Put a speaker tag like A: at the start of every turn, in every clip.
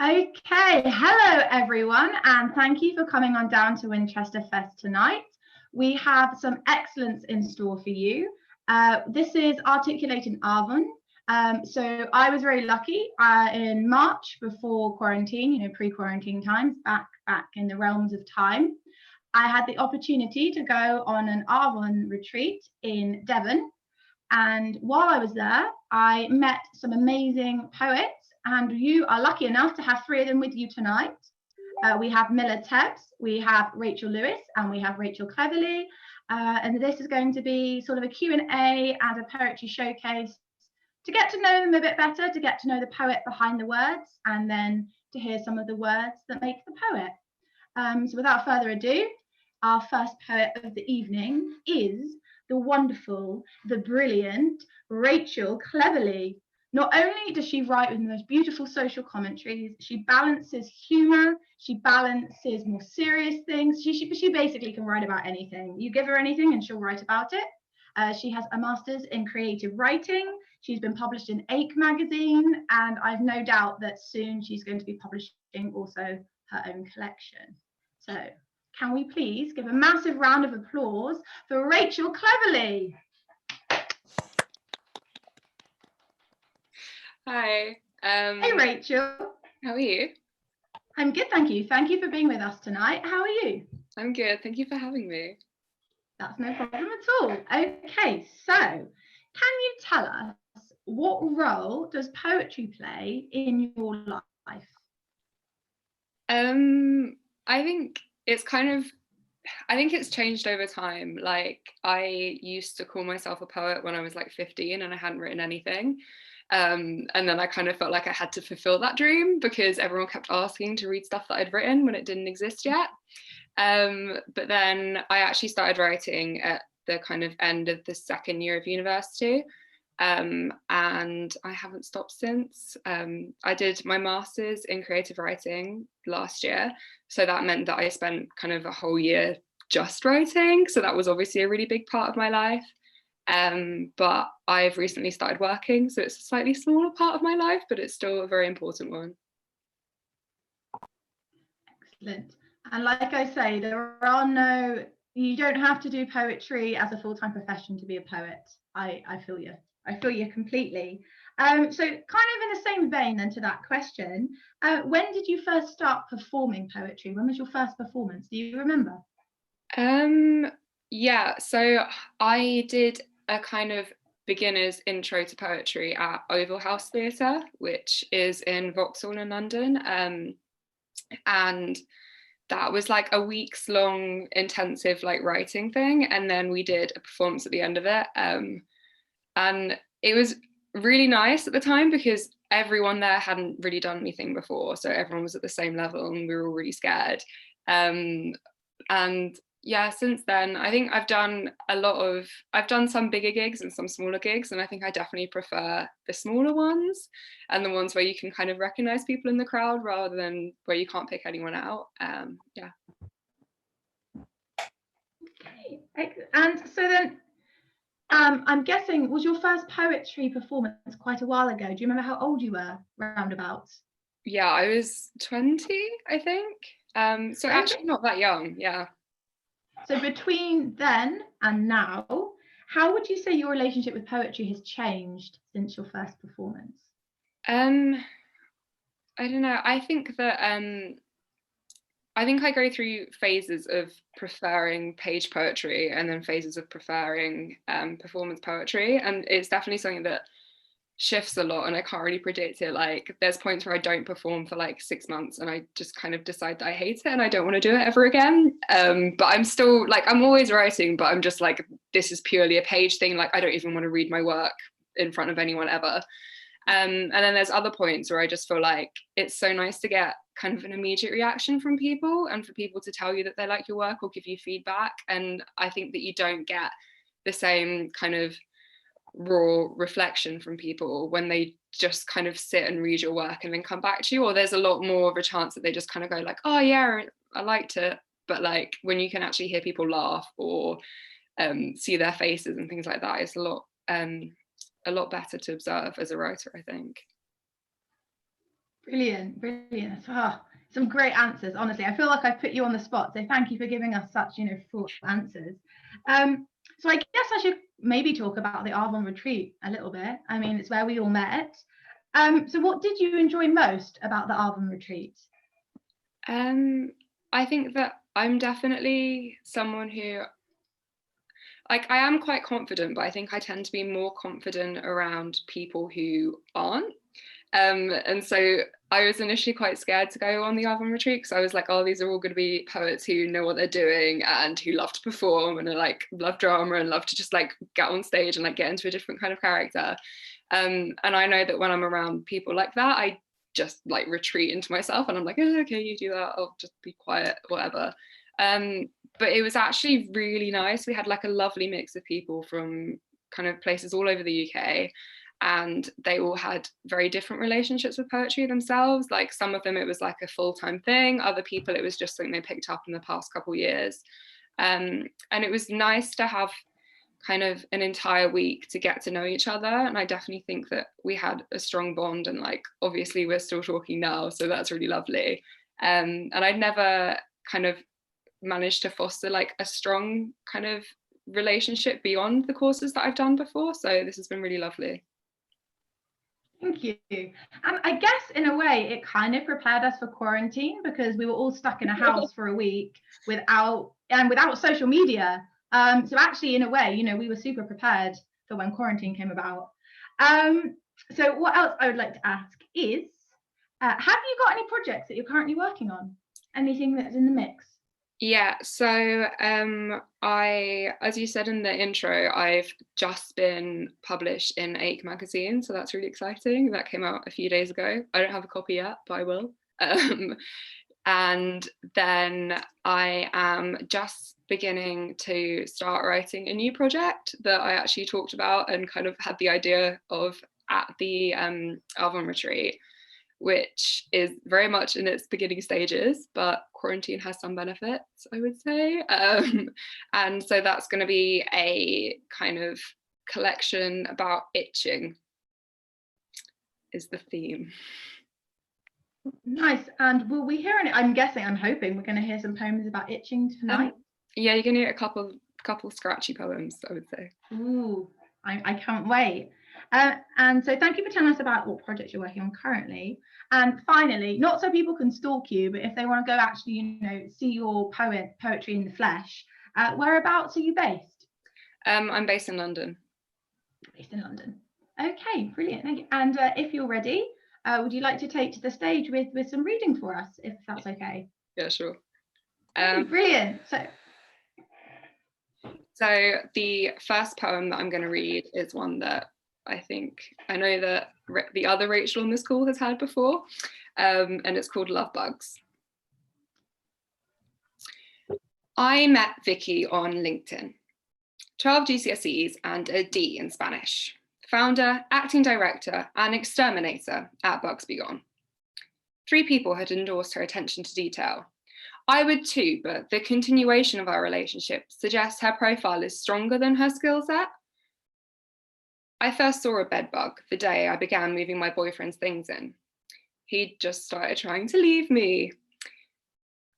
A: Okay, hello everyone, and thank you for coming on down to WinchesterFest tonight. We have some excellence in store for you. This is Articulating Arvon. So I was very lucky in March before quarantine, pre-quarantine times, back in the realms of time. I had the opportunity to go on an Arvon retreat in Devon. And while I was there, I met some amazing poets, and you are lucky enough to have three of them with you tonight. We have Milla Tebbs, we have Rachel Lewis, and we have Rachel Cleverly. And this is going to be sort of a Q&A and a poetry showcase to get to know them a bit better, to get to know the poet behind the words, and then to hear some of the words that make the poet. So without further ado, our first poet of the evening is the wonderful, the brilliant Rachel Cleverly. Not only does she write with the most beautiful social commentaries, she balances humour, she balances more serious things. She basically can write about anything. You give her anything and she'll write about it. She has a master's in creative writing. She's been published in Ache magazine, and I've no doubt that soon she's going to be publishing also her own collection. So can we please give a massive round of applause for Rachel Cleverly?
B: Hi.
A: Hey, Rachel.
B: How are you?
A: I'm good, thank you. Thank you for being with us tonight. How are you?
B: I'm good. Thank you for having me.
A: That's no problem at all. Okay, so can you tell us, what role does poetry play in your life?
B: I think it's changed over time. Like, I used to call myself a poet when I was like 15 and I hadn't written anything. And then I kind of felt like I had to fulfill that dream because everyone kept asking to read stuff that I'd written when it didn't exist yet. But then I actually started writing at the kind of end of the second year of university. And I haven't stopped since. I did my master's in creative writing last year. So that meant that I spent kind of a whole year just writing. So that was obviously a really big part of my life. But I've recently started working, so it's a slightly smaller part of my life, but it's still a very important one.
A: Excellent. And like I say, you don't have to do poetry as a full-time profession to be a poet. I feel you. I feel you completely. So kind of in the same vein then to that question, when did you first start performing poetry? When was your first performance? Do you remember?
B: Yeah, so I did a kind of beginner's intro to poetry at Oval House Theatre, which is in Vauxhall in London. And that was like a week's long intensive like writing thing. And then we did a performance at the end of it. And it was really nice at the time because everyone there hadn't really done anything before. So everyone was at the same level and we were all really scared. And yeah, since then, I think I've done some bigger gigs and some smaller gigs. And I think I definitely prefer the smaller ones and the ones where you can kind of recognize people in the crowd rather than where you can't pick anyone out. Yeah.
A: Okay. And so then, I'm guessing, was your first poetry performance quite a while ago? Do you remember how old you were, roundabouts?
B: Yeah, I was 20, I think. So actually not that young, yeah.
A: So between then and now, how would you say your relationship with poetry has changed since your first performance?
B: I don't know. I think I go through phases of preferring page poetry and then phases of preferring performance poetry. And it's definitely something that shifts a lot and I can't really predict it. Like, there's points where I don't perform for like 6 months and I just kind of decide that I hate it and I don't want to do it ever again. But I'm still like, I'm always writing, but I'm just like, this is purely a page thing. Like, I don't even want to read my work in front of anyone ever. And then there's other points where I just feel like it's so nice to get kind of an immediate reaction from people and for people to tell you that they like your work or give you feedback. And I think that you don't get the same kind of raw reflection from people when they just kind of sit and read your work and then come back to you, or there's a lot more of a chance that they just kind of go like, oh yeah, I liked it. But like when you can actually hear people laugh or see their faces and things like that, it's a lot better to observe as a writer, I think.
A: Brilliant, brilliant. Oh, some great answers. Honestly, I feel like I've put you on the spot. So thank you for giving us such, full answers. So I guess I should maybe talk about the Arvon retreat a little bit. I mean, it's where we all met. So what did you enjoy most about the Arvon retreat?
B: I think that I'm definitely someone who, like, I am quite confident, but I think I tend to be more confident around people who aren't. And so I was initially quite scared to go on the Arvon retreat because I was like, oh, these are all going to be poets who know what they're doing and who love to perform and are like love drama and love to just like get on stage and like get into a different kind of character. And I know that when I'm around people like that, I just like retreat into myself and I'm like, oh, okay, you do that, I'll just be quiet, whatever. But it was actually really nice. We had like a lovely mix of people from kind of places all over the UK, and they all had very different relationships with poetry themselves. Like some of them it was like a full-time thing, other people it was just something they picked up in the past couple of years. And it was nice to have kind of an entire week to get to know each other, and I definitely think that we had a strong bond, and like obviously we're still talking now, so that's really lovely. And I'd never kind of managed to foster like a strong kind of relationship beyond the courses that I've done before, so this has been really lovely.
A: Thank you. And I guess in a way it kind of prepared us for quarantine because we were all stuck in a house for a week without social media. So actually in a way, we were super prepared for when quarantine came about. So what else I would like to ask is, have you got any projects that you're currently working on? Anything that's in the mix?
B: Yeah, so as you said in the intro, I've just been published in Ache magazine, so that's really exciting. That came out a few days ago. I don't have a copy yet, but I will. And then I am just beginning to start writing a new project that I actually talked about and kind of had the idea of at the Arvon retreat, which is very much in its beginning stages, but quarantine has some benefits, I would say. And so that's going to be a kind of collection about itching is the theme.
A: Nice. And will we hear any? I'm hoping we're going to hear some poems about itching tonight.
B: Yeah, you're going to hear a couple scratchy poems, I would say.
A: Ooh, I can't wait. And so thank you for telling us about what projects you're working on currently. And finally, not so people can stalk you, but if they want to go actually, see your poetry in the flesh, whereabouts are you based?
B: I'm based in London.
A: Based in London. Okay, brilliant. Thank you. And if you're ready, would you like to take to the stage with some reading for us, if that's okay?
B: Yeah, sure.
A: Brilliant.
B: So the first poem that I'm going to read is one that I know that the other Rachel on this call has had before, and it's called Love Bugs. I met Vicky on LinkedIn. 12 GCSEs and a D in Spanish. Founder, acting director, and exterminator at Bugs Be Gone. 3 people had endorsed her attention to detail. I would too, but the continuation of our relationship suggests her profile is stronger than her skill set. I first saw a bed bug the day I began moving my boyfriend's things in. He'd just started trying to leave me.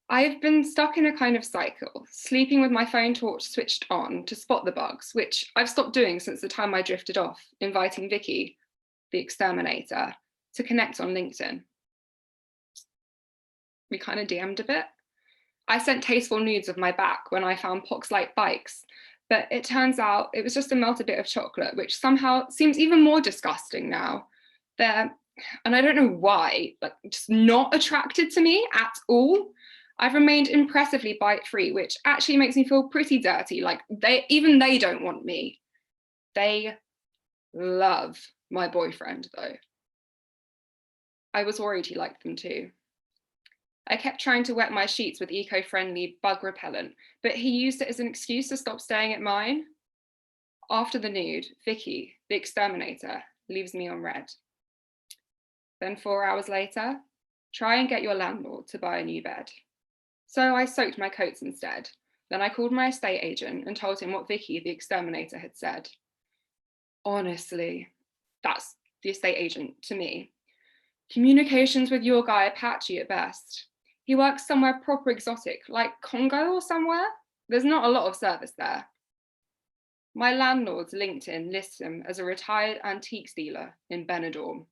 B: I've been stuck in a kind of cycle, sleeping with my phone torch switched on to spot the bugs, which I've stopped doing since the time I drifted off, inviting Vicky, the exterminator, to connect on LinkedIn. We kind of DM'd a bit. I sent tasteful nudes of my back when I found pox-like bikes, but it turns out it was just a melted bit of chocolate, which somehow seems even more disgusting now. And I don't know why, but just not attracted to me at all. I've remained impressively bite-free, which actually makes me feel pretty dirty. Like even they don't want me. They love my boyfriend though. I was worried he liked them too. I kept trying to wet my sheets with eco-friendly bug repellent, but he used it as an excuse to stop staying at mine. After the nude, Vicky, the exterminator, leaves me on red. Then 4 hours later, try and get your landlord to buy a new bed. So I soaked my coats instead. Then I called my estate agent and told him what Vicky, the exterminator, had said. Honestly, that's the estate agent to me. Communications with your guy are patchy at best. He works somewhere proper exotic, like Congo or somewhere. There's not a lot of service there. My landlord's LinkedIn lists him as a retired antiques dealer in Benidorm.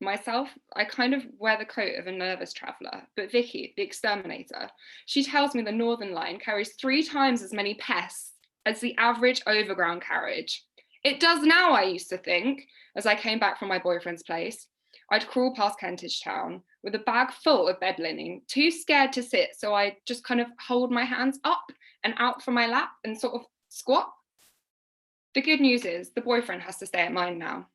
B: Myself, I kind of wear the coat of a nervous traveller, but Vicky, the exterminator, she tells me the Northern Line carries 3 times as many pests as the average overground carriage. It does now, I used to think, as I came back from my boyfriend's place. I'd crawl past Kentish Town with a bag full of bed linen, too scared to sit, so I just kind of hold my hands up and out from my lap and sort of squat. The good news is the boyfriend has to stay at mine now.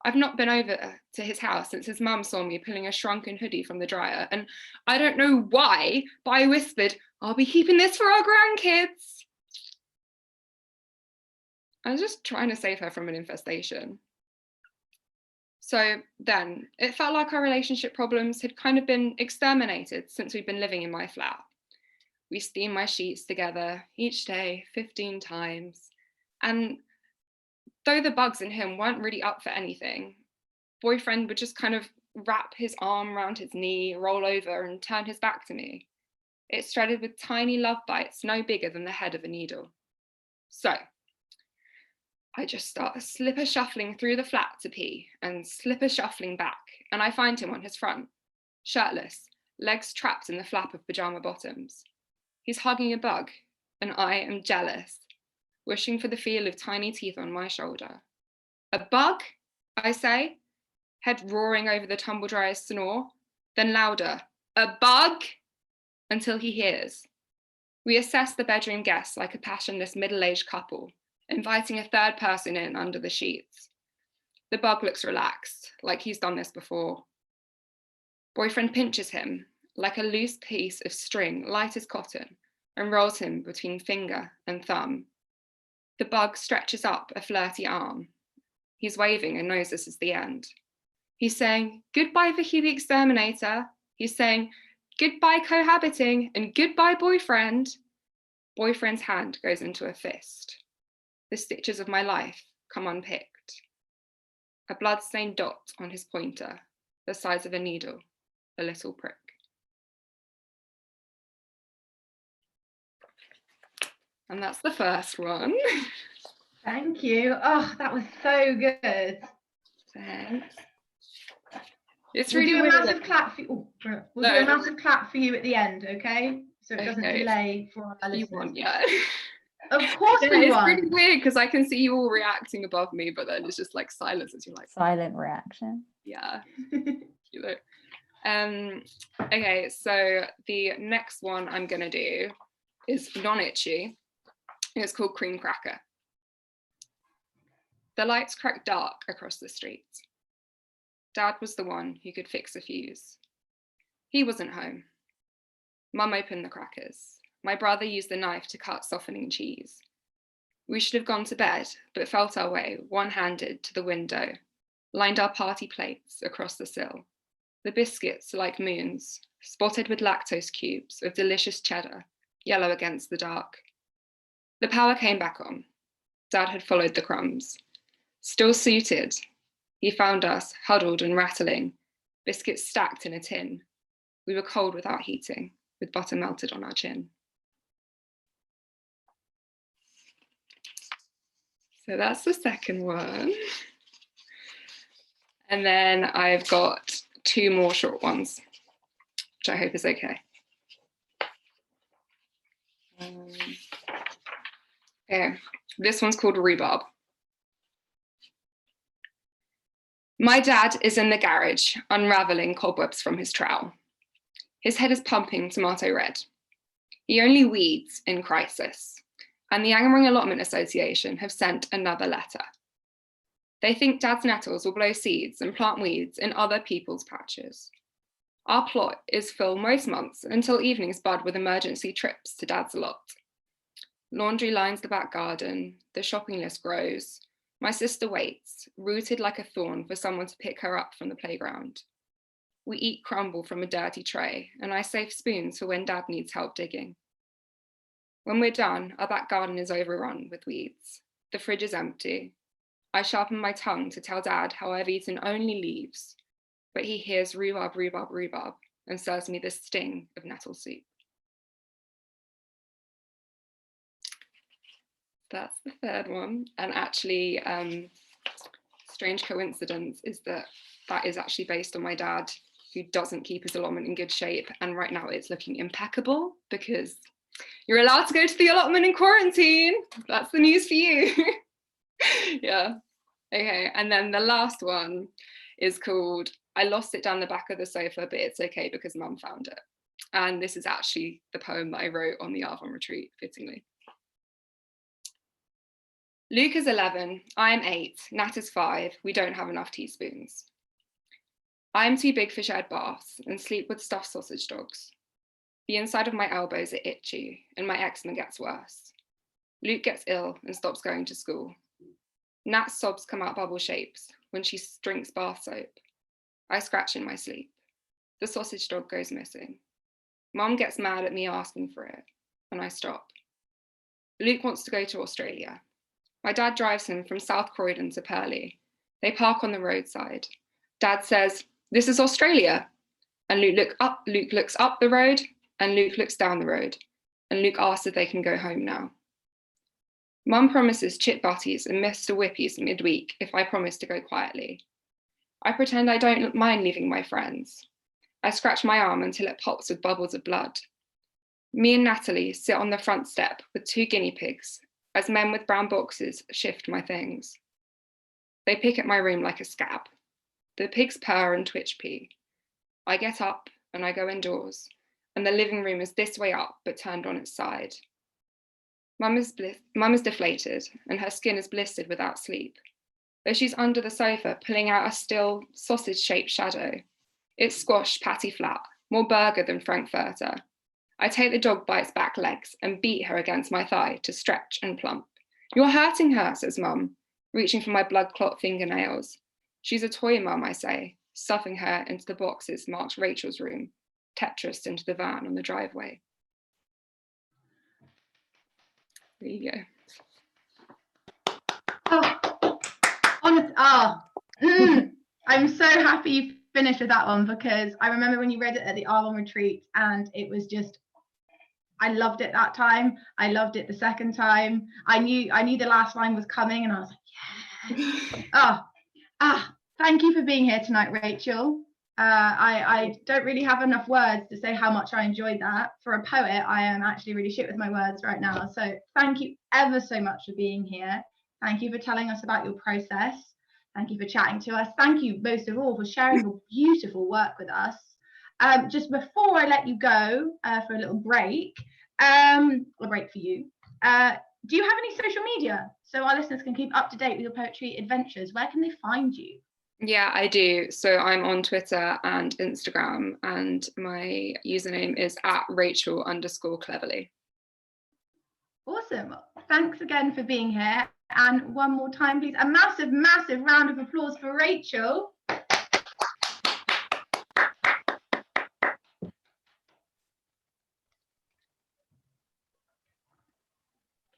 B: I've not been over to his house since his mum saw me pulling a shrunken hoodie from the dryer, and I don't know why, but I whispered, I'll be keeping this for our grandkids. I was just trying to save her from an infestation. So then, it felt like our relationship problems had kind of been exterminated since we'd been living in my flat. We steam my sheets together each day 15 times, and though the bugs in him weren't really up for anything, boyfriend would just kind of wrap his arm around his knee, roll over and turn his back to me. It's threaded with tiny love bites no bigger than the head of a needle. So I just start slipper shuffling through the flat to pee and slipper shuffling back, and I find him on his front, shirtless, legs trapped in the flap of pajama bottoms. He's hugging a bug, and I am jealous, wishing for the feel of tiny teeth on my shoulder. A bug, I say, head roaring over the tumble dryer's snore, then louder, a bug, until he hears. We assess the bedroom guests like a passionless middle-aged couple, inviting a third person in under the sheets. The bug looks relaxed, like he's done this before. Boyfriend pinches him, like a loose piece of string, light as cotton, and rolls him between finger and thumb. The bug stretches up a flirty arm. He's waving and knows this is the end. He's saying, goodbye, Vicky the exterminator. He's saying, goodbye, cohabiting, and goodbye, boyfriend. Boyfriend's hand goes into a fist. The stitches of my life come unpicked. A blood-stained dot on his pointer, the size of a needle, a little prick. And that's the first one.
A: Thank you. Oh, that was so good.
B: Thanks. It's
A: We'll
B: really
A: do a
B: weird.
A: massive clap for you. We'll do a massive clap for you at the end, okay? So it doesn't delay for our listeners.
B: You won, yeah.
A: Of course we
B: it's
A: won.
B: It's really weird because I can see you all reacting above me, but then it's just like silence as you're like
C: silent reaction.
B: Yeah. You know. Okay, so the next one I'm gonna do is non-itchy. It's called Cream Cracker. The lights cracked dark across the street. Dad was the one who could fix a fuse. He wasn't home. Mum opened the crackers. My brother used the knife to cut softening cheese. We should have gone to bed, but felt our way, one-handed, to the window, lined our party plates across the sill. The biscuits, like moons, spotted with lactose cubes of delicious cheddar, yellow against the dark. The power came back on. Dad had followed the crumbs. Still suited, he found us, huddled and rattling, biscuits stacked in a tin. We were cold without heating, with butter melted on our chin. So that's the second one. And then I've got 2 more short ones, which I hope is okay. Okay, this one's called Rhubarb. My dad is in the garage, unraveling cobwebs from his trowel. His head is pumping tomato red. He only weeds in crisis, and the Angmering Allotment Association have sent another letter. They think Dad's nettles will blow seeds and plant weeds in other people's patches. Our plot is full most months until evenings bud with emergency trips to Dad's lot. Laundry lines the back garden, the shopping list grows. My sister waits, rooted like a thorn for someone to pick her up from the playground. We eat crumble from a dirty tray, and I save spoons for when Dad needs help digging. When we're done, our back garden is overrun with weeds. The fridge is empty. I sharpen my tongue to tell Dad how I've eaten only leaves, but he hears rhubarb, rhubarb, rhubarb, and serves me the sting of nettle soup. That's the third one. And actually, strange coincidence is that that is actually based on my dad, who doesn't keep his allotment in good shape. And right now it's looking impeccable because you're allowed to go to the allotment in quarantine. That's the news for you. Yeah. Okay. And then the last one is called I Lost It Down the Back of the Sofa, but It's Okay because Mum Found It. And this is actually the poem that I wrote on the Arvon retreat, fittingly. Luke is 11, I am 8, Nat is 5, we don't have enough teaspoons. I am too big for shared baths and sleep with stuffed sausage dogs. The inside of my elbows are itchy and my eczema gets worse. Luke gets ill and stops going to school. Nat's sobs come out bubble shapes when she drinks bath soap. I scratch in my sleep. The sausage dog goes missing. Mum gets mad at me asking for it, and I stop. Luke wants to go to Australia. My dad drives him from South Croydon to Purley. They park on the roadside. Dad says, "This is Australia." And Luke looks up the road, and Luke looks down the road, and Luke asks if they can go home now. Mum promises chip butties and Mr. Whippies midweek if I promise to go quietly. I pretend I don't mind leaving my friends. I scratch my arm until it pops with bubbles of blood. Me and Natalie sit on the front step with 2 guinea pigs as men with brown boxes shift my things. They pick at my room like a scab. The pigs purr and twitch pee. I get up and I go indoors, and the living room is this way up but turned on its side. Mum is deflated and her skin is blistered without sleep. Though she's under the sofa pulling out a still sausage-shaped shadow. It's squashed patty flat, more burger than frankfurter. I take the dog by its back legs and beat her against my thigh to stretch and plump. "You're hurting her," says Mum, reaching for my blood clot fingernails. "She's a toy, Mum," I say, stuffing her into the boxes marked Rachel's room, Tetris into the van on the driveway. There you go.
A: I'm so happy you finished with that one, because I remember when you read it at the Arvon retreat, and it was just, I loved it that time. I loved it the second time. I knew the last line was coming, and I was like, yeah. Thank you for being here tonight, Rachel. I don't really have enough words to say how much I enjoyed that. For a poet, I am actually really shit with my words right now. So thank you ever so much for being here. Thank you for telling us about your process. Thank you for chatting to us. Thank you most of all for sharing your beautiful work with us. Just before I let you go for a little break, a break for you, do you have any social media so our listeners can keep up to date with your poetry adventures? Where can they find you?
B: Yeah, I do. So I'm on Twitter and Instagram, and my username is @Rachel_cleverly.
A: Awesome. Thanks again for being here. And one more time, please, a massive, massive round of applause for Rachel.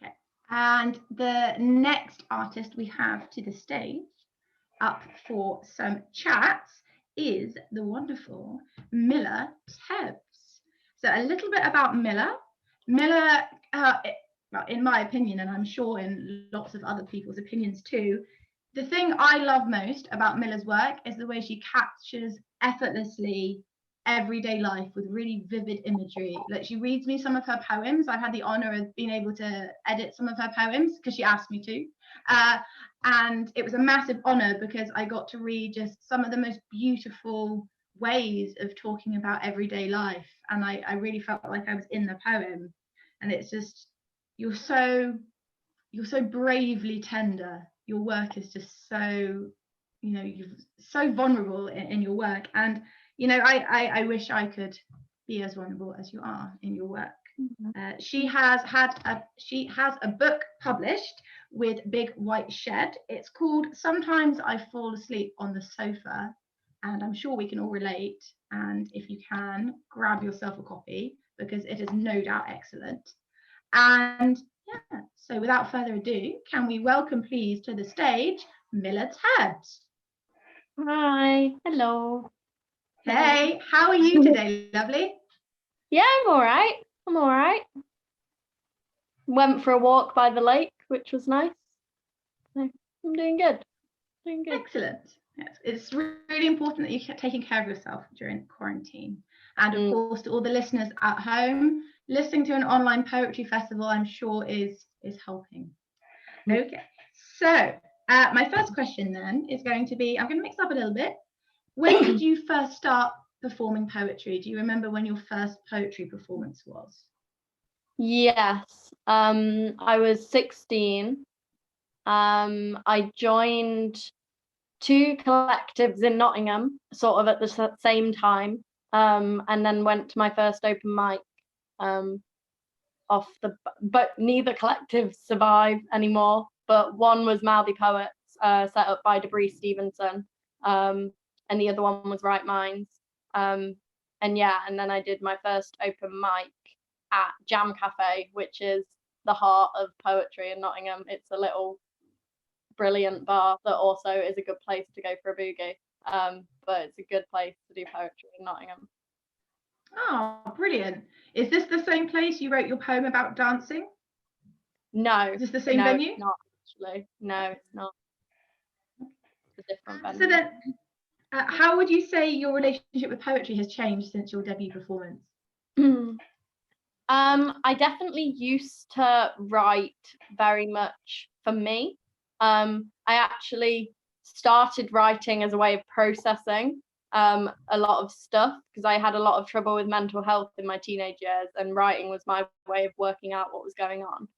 A: Okay. And the next artist we have to the stage up for some chats is the wonderful Milla Tebbs. So a little bit about Milla. Milla, well, in my opinion, and I'm sure in lots of other people's opinions too, the thing I love most about Milla's work is the way she captures effortlessly everyday life with really vivid imagery. Like, she reads me some of her poems. I've had the honor of being able to edit some of her poems because she asked me to. And it was a massive honor because I got to read just some of the most beautiful ways of talking about everyday life. And I really felt like I was in the poem. And it's just, you're so bravely tender. Your work is just so, you're so vulnerable in your work. And, I wish I could be as vulnerable as you are in your work. She has a book published with Big White Shed. It's called Sometimes I Fall Asleep on the Sofa, and I'm sure we can all relate. And if you can, grab yourself a copy because it is no doubt excellent. And yeah, so without further ado, can we welcome please to the stage Milla Tebbs.
C: Hi, hello.
A: Hey, how are you today, lovely?
C: Yeah, I'm all right. I'm all right. Went for a walk by the lake, which was nice. So I'm doing good. Doing good.
A: Excellent. Yes, it's really important that you're taking care of yourself during quarantine. And of course, to all the listeners at home, listening to an online poetry festival, I'm sure is helping. Okay, so my first question then is going to be, I'm going to mix up a little bit. When did you first start performing poetry? Do you remember when your first poetry performance was?
C: Yes. I was 16. I joined 2 collectives in Nottingham, sort of at the same time. And then went to my first open mic. But neither collective survive anymore. But one was Mouthy Poets, set up by Debris Stevenson, and the other one was Right Minds. And then I did my first open mic at Jam Cafe, which is the heart of poetry in Nottingham. It's a little brilliant bar that also is a good place to go for a boogie. But it's a good place to do poetry in Nottingham.
A: Oh, brilliant. Is this the same place you wrote your poem about dancing?
C: No.
A: Is this the same venue?
C: It's not actually. No, it's not. It's a different venue.
A: So then, how would you say your relationship with poetry has changed since your debut performance?
C: I definitely used to write very much for me. I actually started writing as a way of processing a lot of stuff because I had a lot of trouble with mental health in my teenage years, and writing was my way of working out what was going on.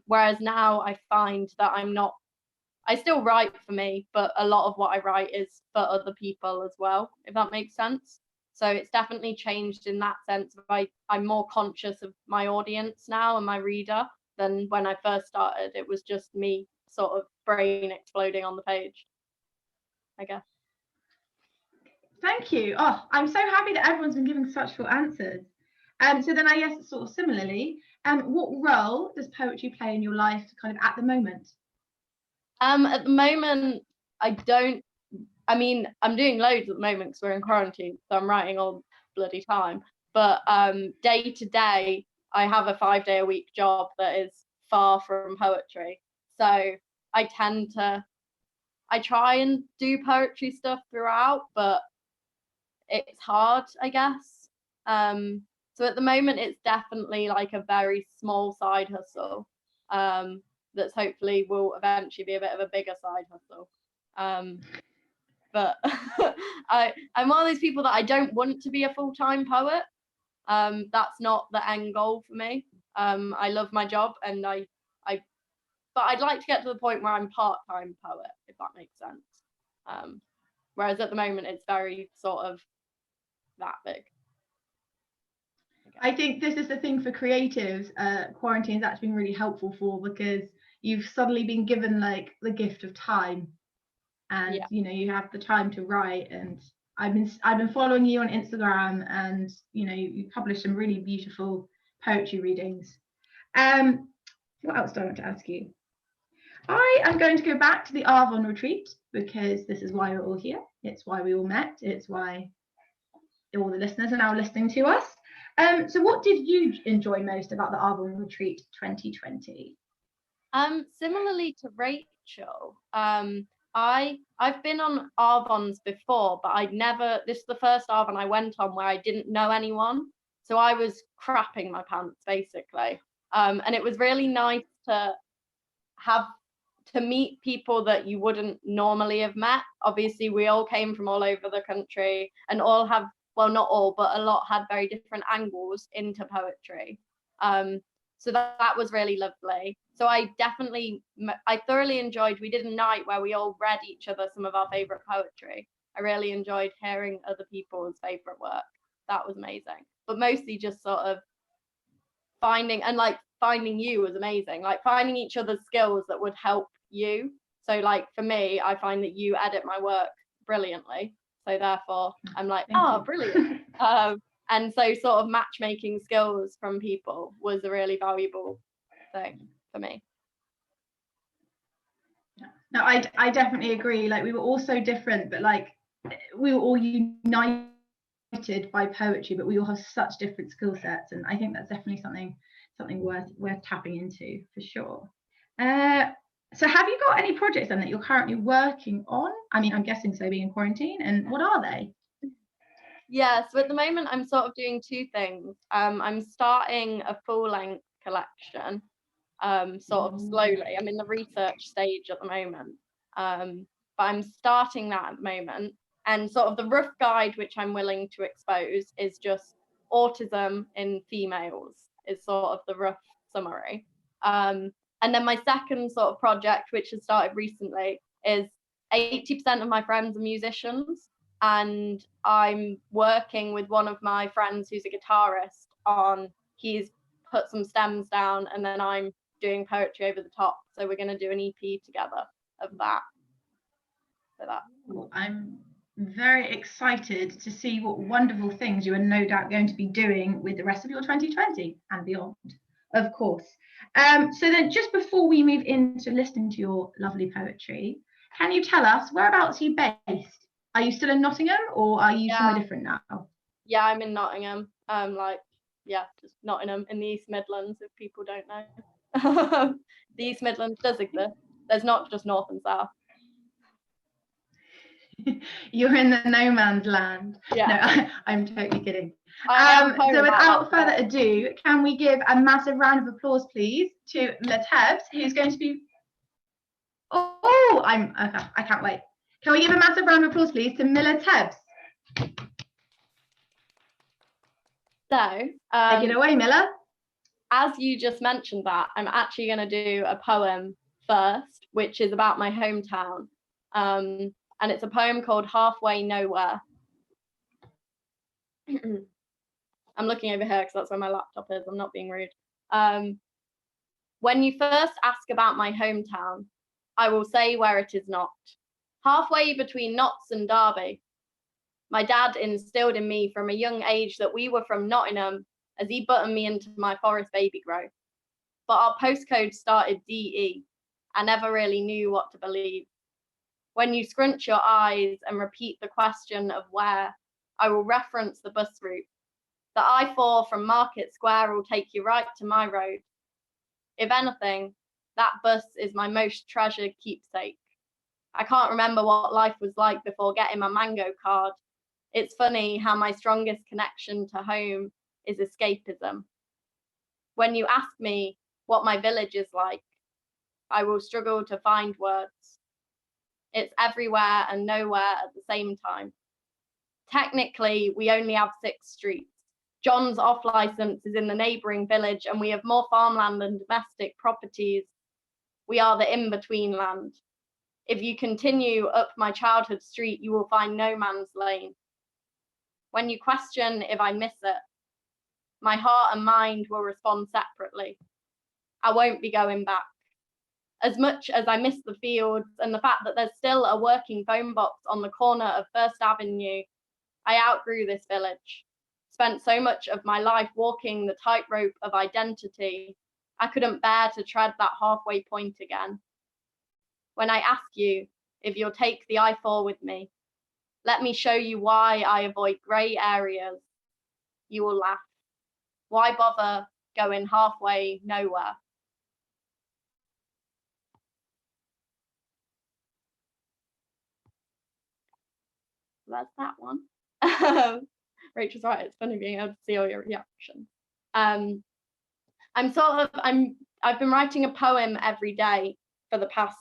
C: Whereas now I find that I still write for me, but a lot of what I write is for other people as well, if that makes sense. So it's definitely changed in that sense. I'm more conscious of my audience now and my reader than when I first started. It was just me sort of brain exploding on the page, I guess.
A: Thank you. Oh, I'm so happy that everyone's been giving such full answers. So then I guess sort of similarly, what role does poetry play in your life kind of at the moment?
C: At the moment, I'm doing loads at the moment because we're in quarantine, so I'm writing all bloody time. But day to day, I have a 5-day-a-week job that is far from poetry. So I try and do poetry stuff throughout, but it's hard, I guess. So at the moment, it's definitely like a very small side hustle that's hopefully will eventually be a bit of a bigger side hustle. But I'm one of those people that I don't want to be a full-time poet. That's not the end goal for me. I love my job, and but I'd like to get to the point where I'm part-time poet, if that makes sense. Whereas at the moment, it's very sort of that big.
A: I think this is the thing for creatives. Quarantine's actually been really helpful for, because you've suddenly been given like the gift of time, and you have the time to write. And I've been following you on Instagram, and you publish some really beautiful poetry readings. What else do I want to ask you? I am going to go back to the Arvon retreat, because this is why we're all here. It's why we all met. It's why all the listeners are now listening to us. So what did you enjoy most about the Arvon retreat 2020?
C: Similarly to Rachel, I've been on Arvons before, but this is the first Arvon I went on where I didn't know anyone. So I was crapping my pants basically. And it was really nice to meet people that you wouldn't normally have met. Obviously, we all came from all over the country, and all have, well, not all, but a lot had very different angles into poetry. So that was really lovely. So I thoroughly enjoyed, we did a night where we all read each other some of our favorite poetry. I really enjoyed hearing other people's favorite work. That was amazing. But mostly just sort of finding you was amazing. Like finding each other's skills that would help you. So like for me, I find that you edit my work brilliantly. So therefore I'm like, brilliant. And so sort of matchmaking skills from people was a really valuable thing for me.
A: No, I definitely agree. Like, we were all so different, but like we were all united by poetry, but we all have such different skill sets, and I think that's definitely something worth tapping into for sure. So have you got any projects then that you're currently working on? I mean, I'm guessing so, being in quarantine, and what are they?
C: Yeah, so at the moment I'm sort of doing two things. I'm starting a full-length collection, sort of slowly. I'm in the research stage at the moment, but I'm starting that at the moment. And sort of the rough guide which I'm willing to expose is just autism in females, is sort of the rough summary. And then my second sort of project, which has started recently, is 80% of my friends are musicians. And I'm working with one of my friends who's a guitarist on, he's put some stems down and then I'm doing poetry over the top. So we're going to do an EP together of that. So that.
A: Well, I'm very excited to see what wonderful things you are no doubt going to be doing with the rest of your 2020 and beyond, of course. So then, just before we move into listening to your lovely poetry, can you tell us whereabouts are you based? Are you still in Nottingham, or are you somewhere different now?
C: Yeah, I'm in Nottingham. Just Nottingham in the East Midlands, if people don't know. The East Midlands does exist. There's not just North and South.
A: You're in the no man's land.
C: Yeah.
A: No, I'm totally kidding. So without further ado, can we give a massive round of applause, please, to Milla Tebbs, who's going to be... I can't wait. Can we give a massive round of applause, please, to Milla Tebbs?
C: So,
A: take it away, Milla.
C: As you just mentioned that, I'm actually going to do a poem first, which is about my hometown. And it's a poem called Halfway Nowhere. I'm looking over here because that's where my laptop is. I'm not being rude. When you first ask about my hometown, I will say where it is not. Halfway between Notts and Derby. My dad instilled in me from a young age that we were from Nottingham as he buttoned me into my Forest baby growth. But our postcode started DE. I never really knew what to believe. When you scrunch your eyes and repeat the question of where, I will reference the bus route. The I-4 from Market Square will take you right to my road. If anything, that bus is my most treasured keepsake. I can't remember what life was like before getting my Mango card. It's funny how my strongest connection to home is escapism. When you ask me what my village is like, I will struggle to find words. It's everywhere and nowhere at the same time. Technically, we only have 6 streets. John's off license is in the neighbouring village and we have more farmland and domestic properties. We are the in-between land. If you continue up my childhood street, you will find no man's lane. When you question if I miss it, my heart and mind will respond separately. I won't be going back. As much as I miss the fields and the fact that there's still a working phone box on the corner of First Avenue, I outgrew this village. Spent so much of my life walking the tightrope of identity, I couldn't bear to tread that halfway point again. When I ask you if you'll take the I-4 with me, let me show you why I avoid grey areas. You will laugh. Why bother going halfway nowhere? That's that one. Rachel's right, it's funny being able to see all your reactions. I've been writing a poem every day for the past,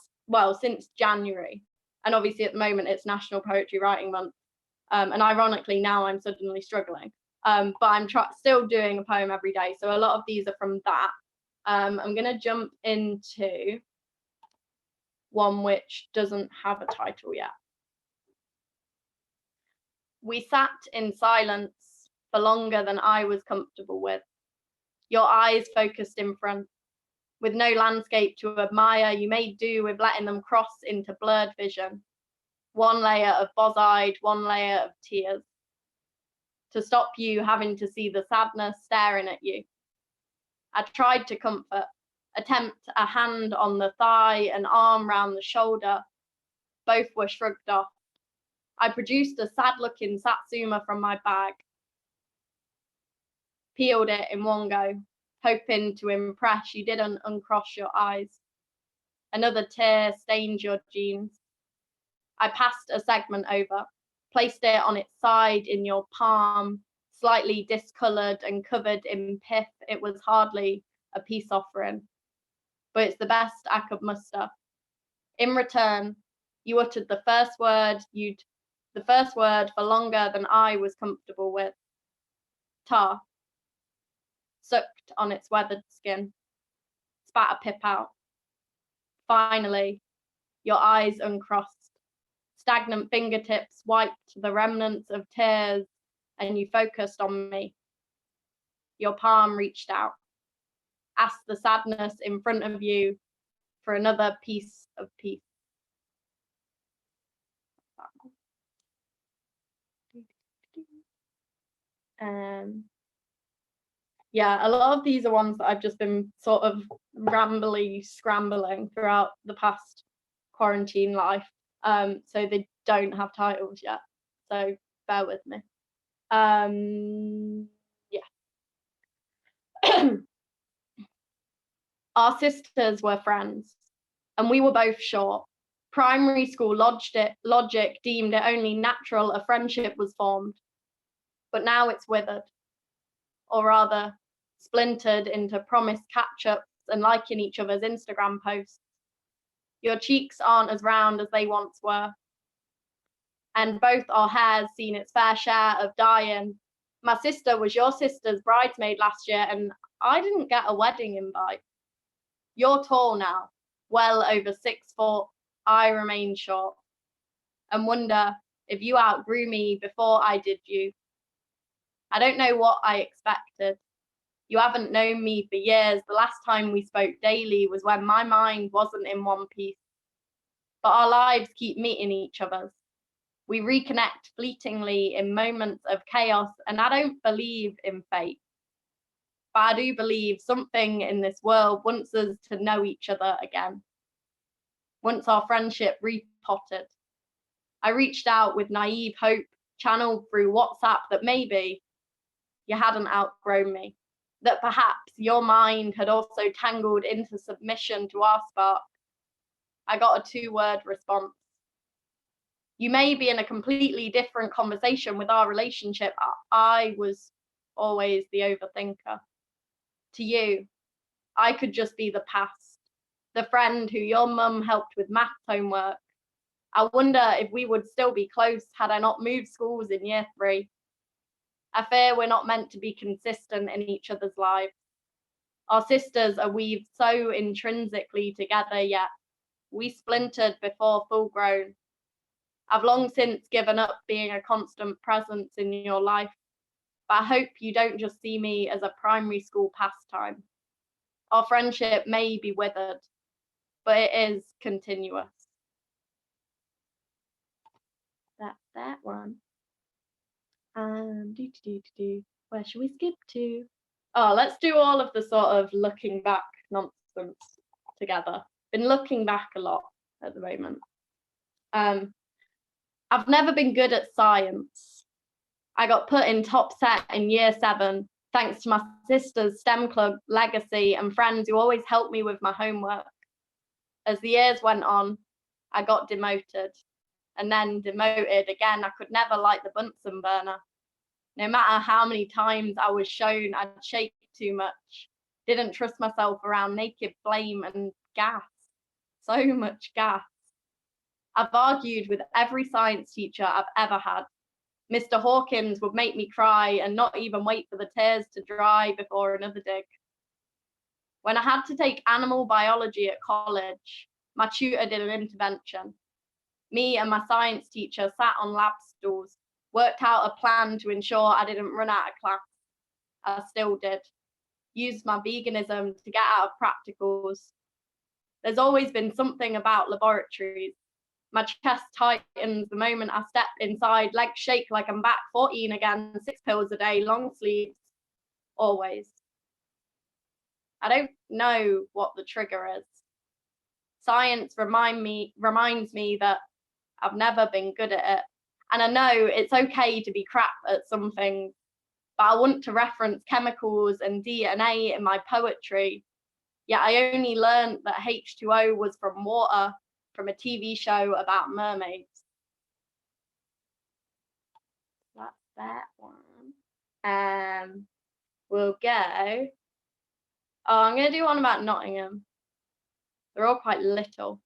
C: since January. And obviously at the moment it's National Poetry Writing Month. And ironically now I'm suddenly struggling. But I'm still doing a poem every day. So a lot of these are from that. I'm gonna jump into one which doesn't have a title yet. We sat in silence for longer than I was comfortable with. Your eyes focused in front. With no landscape to admire, you made do with letting them cross into blurred vision. One layer of boz-eyed, one layer of tears. To stop you having to see the sadness staring at you. I tried to comfort. attempt a hand on the thigh, an arm round the shoulder. Both were shrugged off. I produced a sad-looking satsuma from my bag, peeled it in one go, hoping to impress you didn't uncross your eyes. Another tear stained your jeans. I passed a segment over, placed it on its side in your palm, slightly discoloured and covered in pith. It was hardly a peace offering, but it's the best I could muster. In return, you uttered the first word for longer than I was comfortable with. Tar. Sucked on its weathered skin. Spat a pip out. Finally, your eyes uncrossed. Stagnant fingertips wiped the remnants of tears, and you focused on me. Your palm reached out. Asked the sadness in front of you for another piece of peace. Yeah, a lot of these are ones that I've just been sort of scrambling throughout the past quarantine life. So they don't have titles yet. So bear with me. Yeah. Our sisters were friends, and we were both short. Primary school logic deemed it only natural a friendship was formed. But now it's withered, or rather splintered into promised catch-ups and liking each other's Instagram posts. Your cheeks aren't as round as they once were. And both our hair's seen its fair share of dyeing. My sister was your sister's bridesmaid last year, and I didn't get a wedding invite. You're tall now, well over 6 foot. I remain short, and wonder if you outgrew me before I did you. I don't know what I expected. You haven't known me for years. The last time we spoke daily was when my mind wasn't in one piece. But our lives keep meeting each other's. We reconnect fleetingly in moments of chaos, and I don't believe in fate. But I do believe something in this world wants us to know each other again. Wants our friendship repotted. I reached out with naive hope, channeled through WhatsApp, that maybe you hadn't outgrown me, that perhaps your mind had also tangled into submission to our spark. I got a 2-word response. You may be in a completely different conversation with our relationship. I was always the overthinker. To you, I could just be the past, the friend who your mum helped with maths homework. I wonder if we would still be close had I not moved schools in year 3. I fear we're not meant to be consistent in each other's lives. Our sisters are weaved so intrinsically together, yet we splintered before full grown. I've long since given up being a constant presence in your life, but I hope you don't just see me as a primary school pastime. Our friendship may be withered, but it is continuous. That's that one. Where should we skip to? Oh, let's do all of the sort of looking back nonsense together. Been looking back a lot at the moment. I've never been good at science. I got put in top set in year 7, thanks to my sister's STEM club legacy and friends who always helped me with my homework. As the years went on, I got demoted. And then demoted again. I could never light the Bunsen burner. No matter how many times I was shown I'd shake too much, didn't trust myself around naked flame and gas. So much gas. I've argued with every science teacher I've ever had. Mr. Hawkins would make me cry and not even wait for the tears to dry before another dig. When I had to take animal biology at college, my tutor did an intervention. Me and my science teacher sat on lab stools, worked out a plan to ensure I didn't run out of class. I still did. Used my veganism to get out of practicals. There's always been something about laboratories. My chest tightens the moment I step inside, legs shake like I'm back 14 again, 6 pills a day, long sleeves, always. I don't know what the trigger is. Science reminds me that I've never been good at it. And I know it's okay to be crap at some things, but I want to reference chemicals and DNA in my poetry. Yet I only learned that H2O was from water from a TV show about mermaids. That's that one. We'll go. Oh, I'm going to do one about Nottingham. They're all quite little.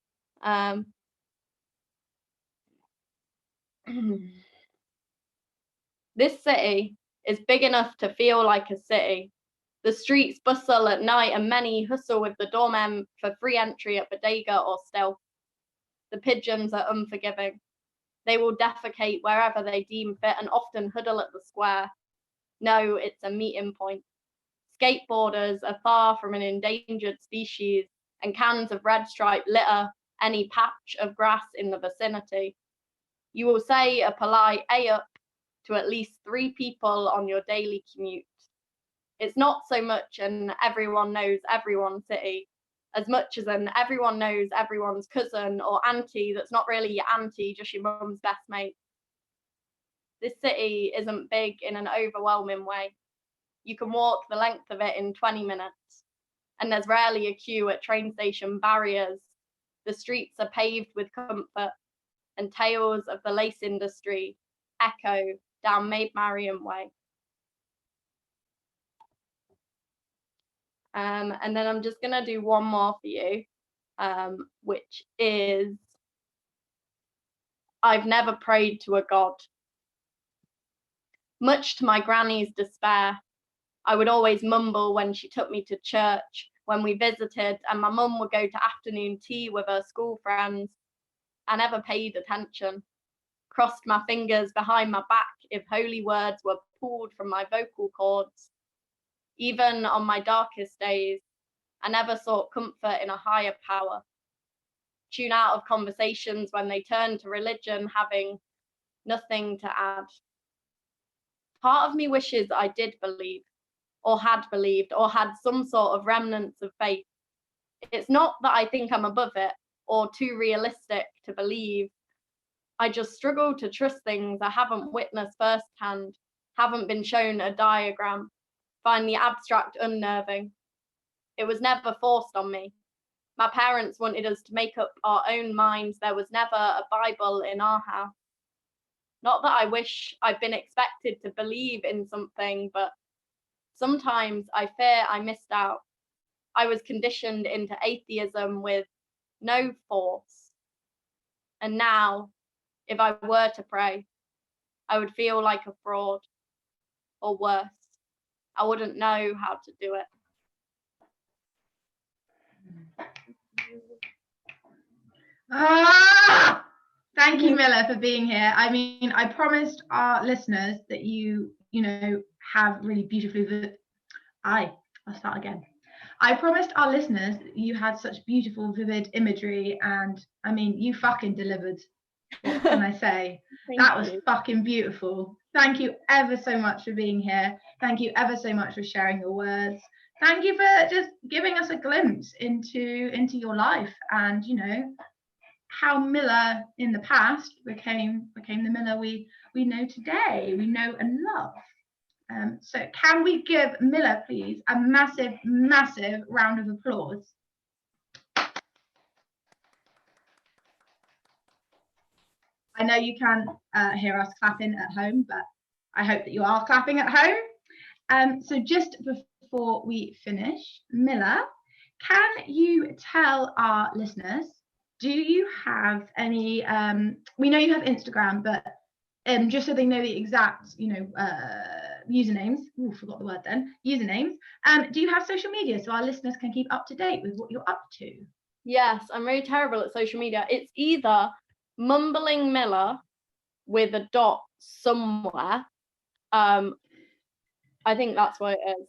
C: This city is big enough to feel like a city. The streets bustle at night and many hustle with the doormen for free entry at bodega or stealth. The pigeons are unforgiving. They will defecate wherever they deem fit and often huddle at the square. No, it's a meeting point. Skateboarders are far from an endangered species, and cans of red stripe litter any patch of grass in the vicinity. You will say a polite "ay up" to at least 3 people on your daily commute. It's not so much an everyone knows everyone city, as much as an everyone knows everyone's cousin or auntie that's not really your auntie, just your mum's best mate. This city isn't big in an overwhelming way. You can walk the length of it in 20 minutes, and there's rarely a queue at train station barriers. The streets are paved with comfort, and tales of the lace industry echo down Maid Marian Way. And then I'm just gonna do one more for you, which is, I've never prayed to a god. Much to my granny's despair, I would always mumble when she took me to church, when we visited, and my mum would go to afternoon tea with her school friends. I never paid attention, crossed my fingers behind my back if holy words were pulled from my vocal cords. Even on my darkest days, I never sought comfort in a higher power. Tune out of conversations when they turned to religion, having nothing to add. Part of me wishes I did believe, or had believed, or had some sort of remnants of faith. It's not that I think I'm above it, or too realistic to believe. I just struggle to trust things I haven't witnessed firsthand, haven't been shown a diagram, find the abstract unnerving. It was never forced on me. My parents wanted us to make up our own minds. There was never a Bible in our house. Not that I wish I'd been expected to believe in something, but sometimes I fear I missed out. I was conditioned into atheism with no force. And now, if I were to pray, I would feel like a fraud, or worse. I wouldn't know how to do it.
A: Thank you, Milla, for being here. I mean, I promised our listeners that you have really beautifully. I'll start again. I promised our listeners that you had such beautiful, vivid imagery, and I mean, you fucking delivered. What can I say? That was fucking beautiful. Thank you ever so much for being here. Thank you ever so much for sharing your words. Thank you for just giving us a glimpse into your life, and how Milla in the past became the Milla we know today, we know and love. So can we give Milla, please, a massive, massive round of applause? I know you can't hear us clapping at home, but I hope that you are clapping at home. So just before we finish, Milla, can you tell our listeners, do you have any, we know you have Instagram, but just so they know the exact, usernames, forgot the word then, usernames, do you have social media so our listeners can keep up to date with what you're up to?
C: Yes, I'm really terrible at social media. It's either Mumbling Milla with a dot somewhere. I think that's what it is.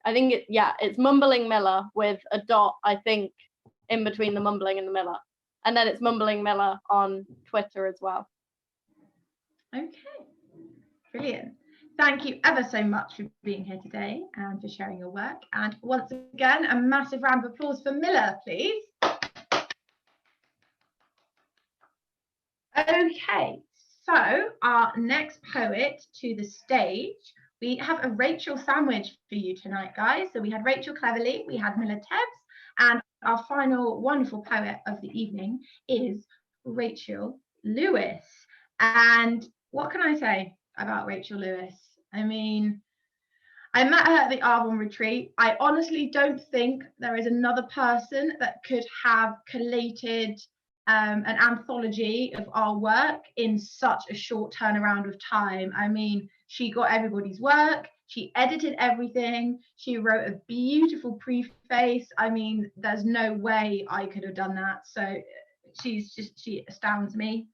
C: I think it's Mumbling Milla with a dot, I think, in between the mumbling and the Milla. And then it's Mumbling Milla on Twitter as well.
A: Okay, brilliant. Thank you ever so much for being here today and for sharing your work. And once again, a massive round of applause for Milla, please. Okay, so our next poet to the stage, we have a Rachel sandwich for you tonight, guys. So we had Rachel Cleverly, we had Milla Tebbs, and our final wonderful poet of the evening is Rachel Lewis. And what can I say about Rachel Lewis? I mean, I met her at the Arvon retreat. I honestly don't think there is another person that could have collated an anthology of our work in such a short turnaround of time. I mean, she got everybody's work, she edited everything, she wrote a beautiful preface. I mean, there's no way I could have done that. So she astounds me.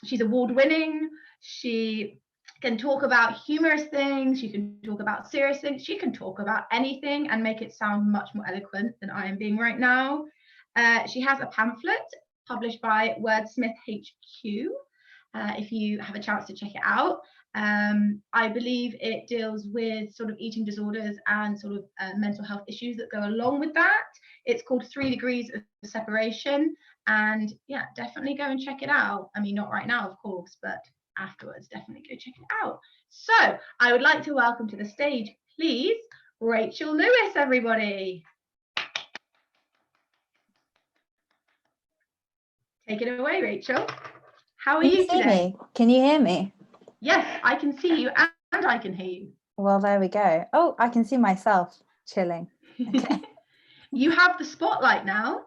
A: She's award-winning. She can talk about humorous things, she can talk about serious things, she can talk about anything and make it sound much more eloquent than I am being right now. She has a pamphlet published by Wordsmith HQ, if you have a chance to check it out. I believe it deals with sort of eating disorders and sort of mental health issues that go along with that. It's called 3 Degrees of Separation, and yeah, definitely go and check it out. I mean, not right now, of course, but afterwards, definitely go check it out. So I would like to welcome to the stage, please, Rachel Lewis, everybody. Take it away, Rachel. How are you today?
D: Can you hear me?
A: Yes, I can see you and I can hear you.
D: Well, there we go. Oh, I can see myself chilling. Okay.
A: You have the spotlight now.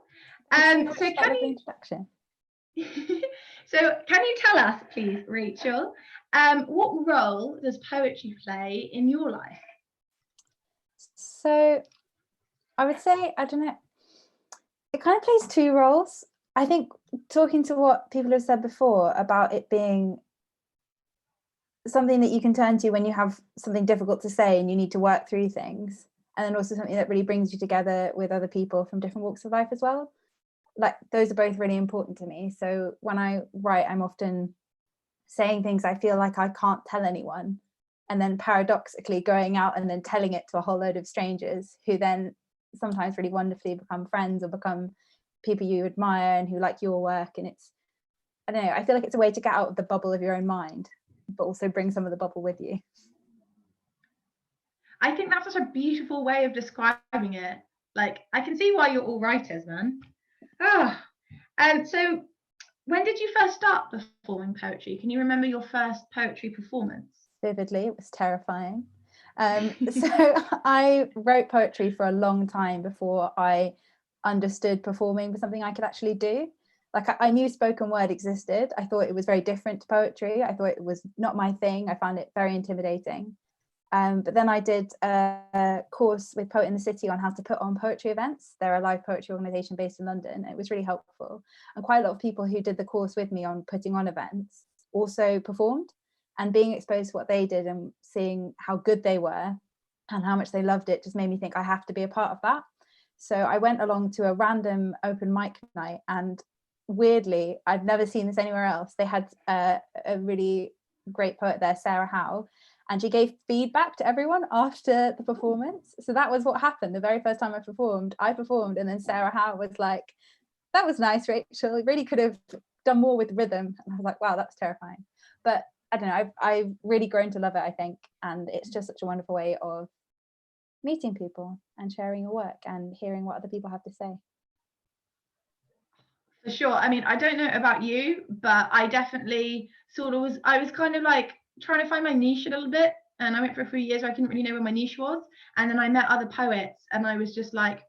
A: So can you
D: introduction?
A: So can you tell us, please, Rachel, what role does poetry play in your life?
D: So I would say, I don't know, it kind of plays 2 roles. I think talking to what people have said before about it being something that you can turn to when you have something difficult to say and you need to work through things, and then also something that really brings you together with other people from different walks of life as well. Like, those are both really important to me. So when I write, I'm often saying things I feel like I can't tell anyone, and then paradoxically going out and then telling it to a whole load of strangers who then sometimes really wonderfully become friends or become people you admire and who like your work. And it's, I don't know, I feel like it's a way to get out of the bubble of your own mind, but also bring some of the bubble with you.
A: I think that's such a beautiful way of describing it. Like, I can see why you're all writers, man. So when did you first start performing poetry? Can you remember your first poetry performance?
D: Vividly, it was terrifying. So I wrote poetry for a long time before I understood performing was something I could actually do. Like, I knew spoken word existed. I thought it was very different to poetry. I thought it was not my thing. I found it very intimidating. But then I did a course with Poet in the City on how to put on poetry events. They're a live poetry organisation based in London. It was really helpful. And quite a lot of people who did the course with me on putting on events also performed, and being exposed to what they did and seeing how good they were and how much they loved it just made me think I have to be a part of that. So I went along to a random open mic night, and weirdly, I'd never seen this anywhere else. They had a really great poet there, Sarah Howe, and she gave feedback to everyone after the performance. So that was what happened. The very first time I performed, and then Sarah Howe was like, "That was nice, Rachel. You really could have done more with rhythm." And I was like, wow, that's terrifying. But I don't know, I've really grown to love it, I think. And it's just such a wonderful way of meeting people and sharing your work and hearing what other people have to say.
A: For sure. I mean, I don't know about you, but I definitely I was kind of like trying to find my niche a little bit. And I went for a few years where I didn't really know where my niche was. And then I met other poets and I was just like,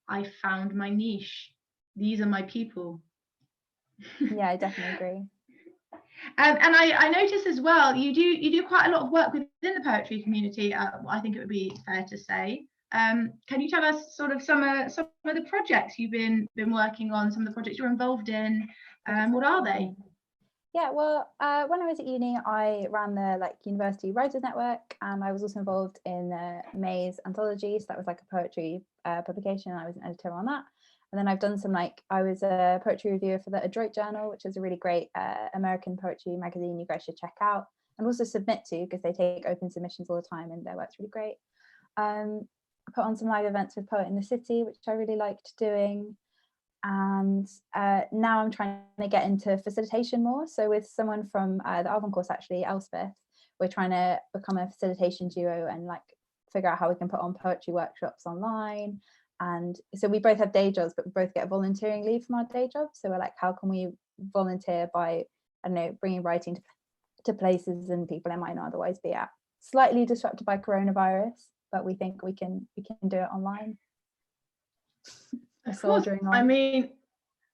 A: I found my niche. These are my people.
D: Yeah, I definitely agree.
A: And I noticed as well, you do quite a lot of work within the poetry community. I think it would be fair to say. Can you tell us sort of some of the projects you've been working on, some of the projects you're involved in? What are they?
D: Yeah, well, when I was at uni, I ran the University Writers Network, and I was also involved in May's anthology. So that was like a poetry publication, and I was an editor on that. And then I've done some I was a poetry reviewer for the Adroit Journal, which is a really great American poetry magazine you guys should check out. and also submit to, because they take open submissions all the time and their work's really great. Put on some live events with Poet in the City, which I really liked doing. And now I'm trying to get into facilitation more. So with someone from the Arvon course, actually, Elspeth, we're trying to become a facilitation duo and like figure out how we can put on poetry workshops online. And so we both have day jobs, but we both get volunteering leave from our day jobs. So we're like, how can we volunteer by, I don't know, bringing writing to places and people it might not otherwise be at. Slightly disrupted by coronavirus, but we think we can do it online.
A: Of course. I mean,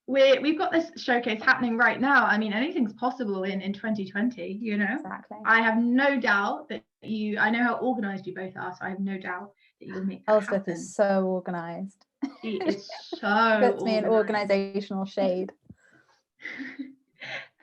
A: we've got this showcase happening right now. I mean, anything's possible in 2020, you know.
D: Exactly.
A: I have no doubt that I know how organized you both are, so I have no doubt that you'll make that
D: Elspeth
A: happen.
D: is so organized.
A: She is so
D: puts me in organizational shade.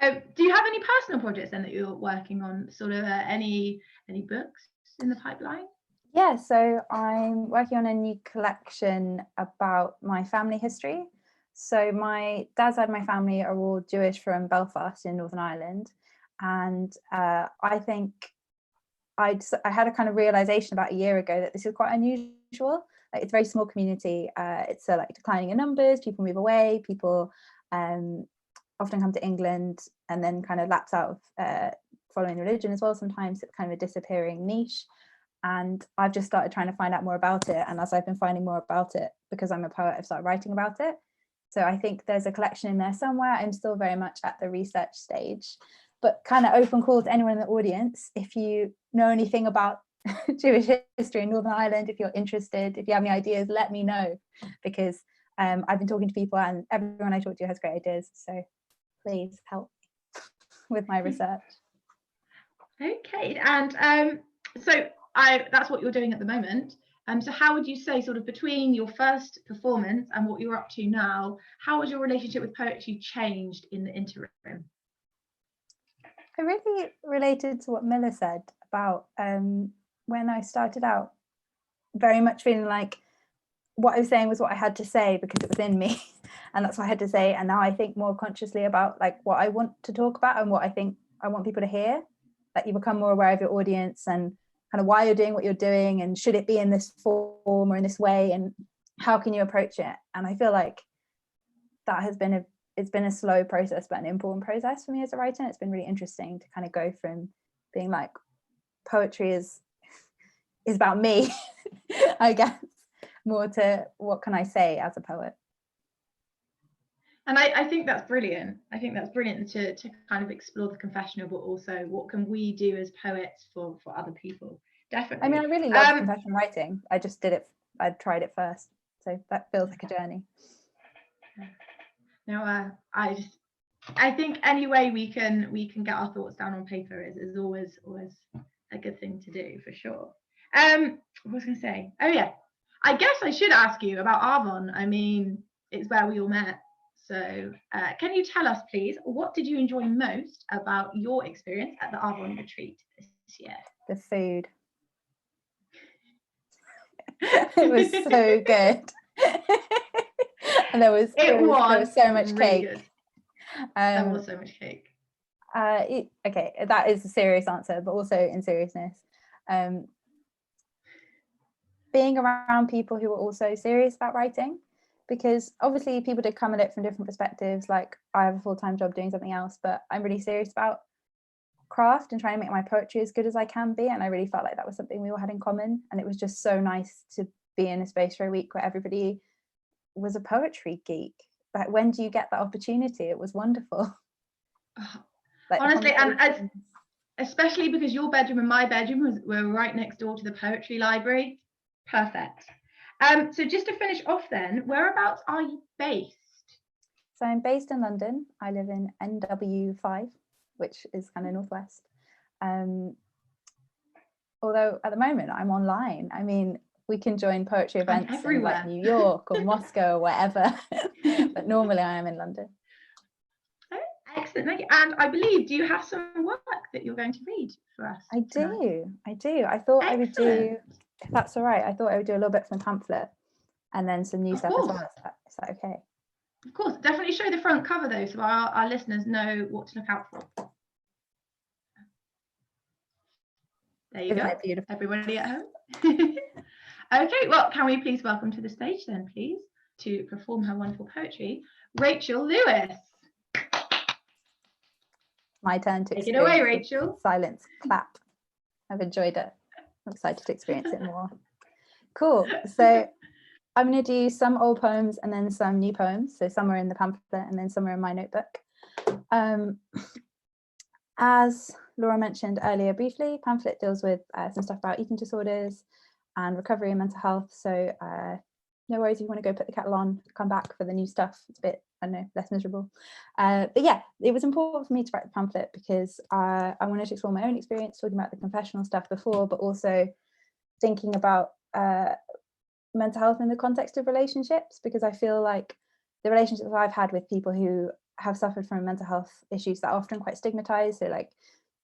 A: Do you have any personal projects then that you're working on, sort of any books in the pipeline?
D: Yeah, so I'm working on a new collection about my family history. So my dad's side of my family are all Jewish from Belfast in Northern Ireland, and I think I had a kind of realization about a year ago that this is quite unusual. Like, it's a very small community. It's like declining in numbers. People move away. People often come to England and then kind of lapse out of following religion as well. Sometimes it's kind of a disappearing niche. And I've just started trying to find out more about it. And as I've been finding more about it, because I'm a poet, I've started writing about it. So I think there's a collection in there somewhere. I'm still very much at the research stage, but kind of open call to anyone in the audience. If you know anything about Jewish history in Northern Ireland, if you're interested, if you have any ideas, let me know, because I've been talking to people and everyone I talk to has great ideas. So please help with my research.
A: Okay, and so that's what you're doing at the moment. So how would you say, sort of between your first performance and what you're up to now, how has your relationship with poetry changed in the interim?
D: I really related to what Milla said about when I started out, very much feeling like what I was saying was what I had to say because it was in me, and that's what I had to say. And now I think more consciously about like what I want to talk about and what I think I want people to hear. That you become more aware of your audience and kind of why you're doing what you're doing, and should it be in this form or in this way, and how can you approach it. And I feel like that has been it's been a slow process but an important process for me as a writer. It's been really interesting to kind of go from being like poetry is about me I guess, more to what can I say as a poet.
A: And I think that's brilliant. I think that's brilliant to kind of explore the confessional, but also what can we do as poets for other people. Definitely.
D: I mean, I really love confessional writing. I just did it. I tried it first, so that feels like a journey.
A: No, I think any way we can get our thoughts down on paper is always a good thing to do, for sure. What was I going to say? Oh yeah, I guess I should ask you about Arvon. I mean, it's where we all met. So can you tell us, please, what did you enjoy most about your experience at the Arvon retreat this year?
D: The food. It was so good. And there was so much cake.
A: Good. There was so much cake.
D: Okay, that is a serious answer, but also in seriousness, being around people who are also serious about writing, because obviously people did come at it from different perspectives. Like, I have a full-time job doing something else, but I'm really serious about craft and trying to make my poetry as good as I can be, and I really felt like that was something we all had in common. And it was just so nice to be in a space for a week where everybody was a poetry geek. Like, when do you get that opportunity? It was wonderful. Like,
A: honestly, and especially because your bedroom and my bedroom were right next door to the poetry library. Perfect. So just to finish off then, whereabouts are you based?
D: So I'm based in London. I live in NW5, which is kind of northwest. Although at the moment I'm online. I mean, we can join poetry events in like New York or Moscow or wherever, but normally I am in London.
A: Oh, excellent, thank you. And I believe, do you have some work that you're going to read for us?
D: I do. I thought I would do, if that's all right, I thought I would do a little bit from the pamphlet and then some new stuff as well. Is that okay?
A: Of course, definitely show the front cover though, so our listeners know what to look out for. There you
D: Isn't
A: go.
D: it beautiful?
A: Everybody at home. Okay, well, can we please welcome to the stage then, please, to perform her wonderful poetry, Rachel Lewis.
D: My turn to
A: Take it away,
D: experience the
A: Rachel.
D: silence clap. I've enjoyed it. I'm excited to experience it more. Cool. So I'm going to do some old poems and then some new poems. So some are in the pamphlet and then some are in my notebook. As Laura mentioned earlier briefly, pamphlet deals with some stuff about eating disorders and recovery and mental health. So no worries if you want to go put the kettle on, come back for the new stuff. It's a bit, I don't know, less miserable. But yeah, it was important for me to write the pamphlet because I wanted to explore my own experience talking about the confessional stuff before, but also thinking about mental health in the context of relationships, because I feel like the relationships I've had with people who have suffered from mental health issues that are often quite stigmatized, so like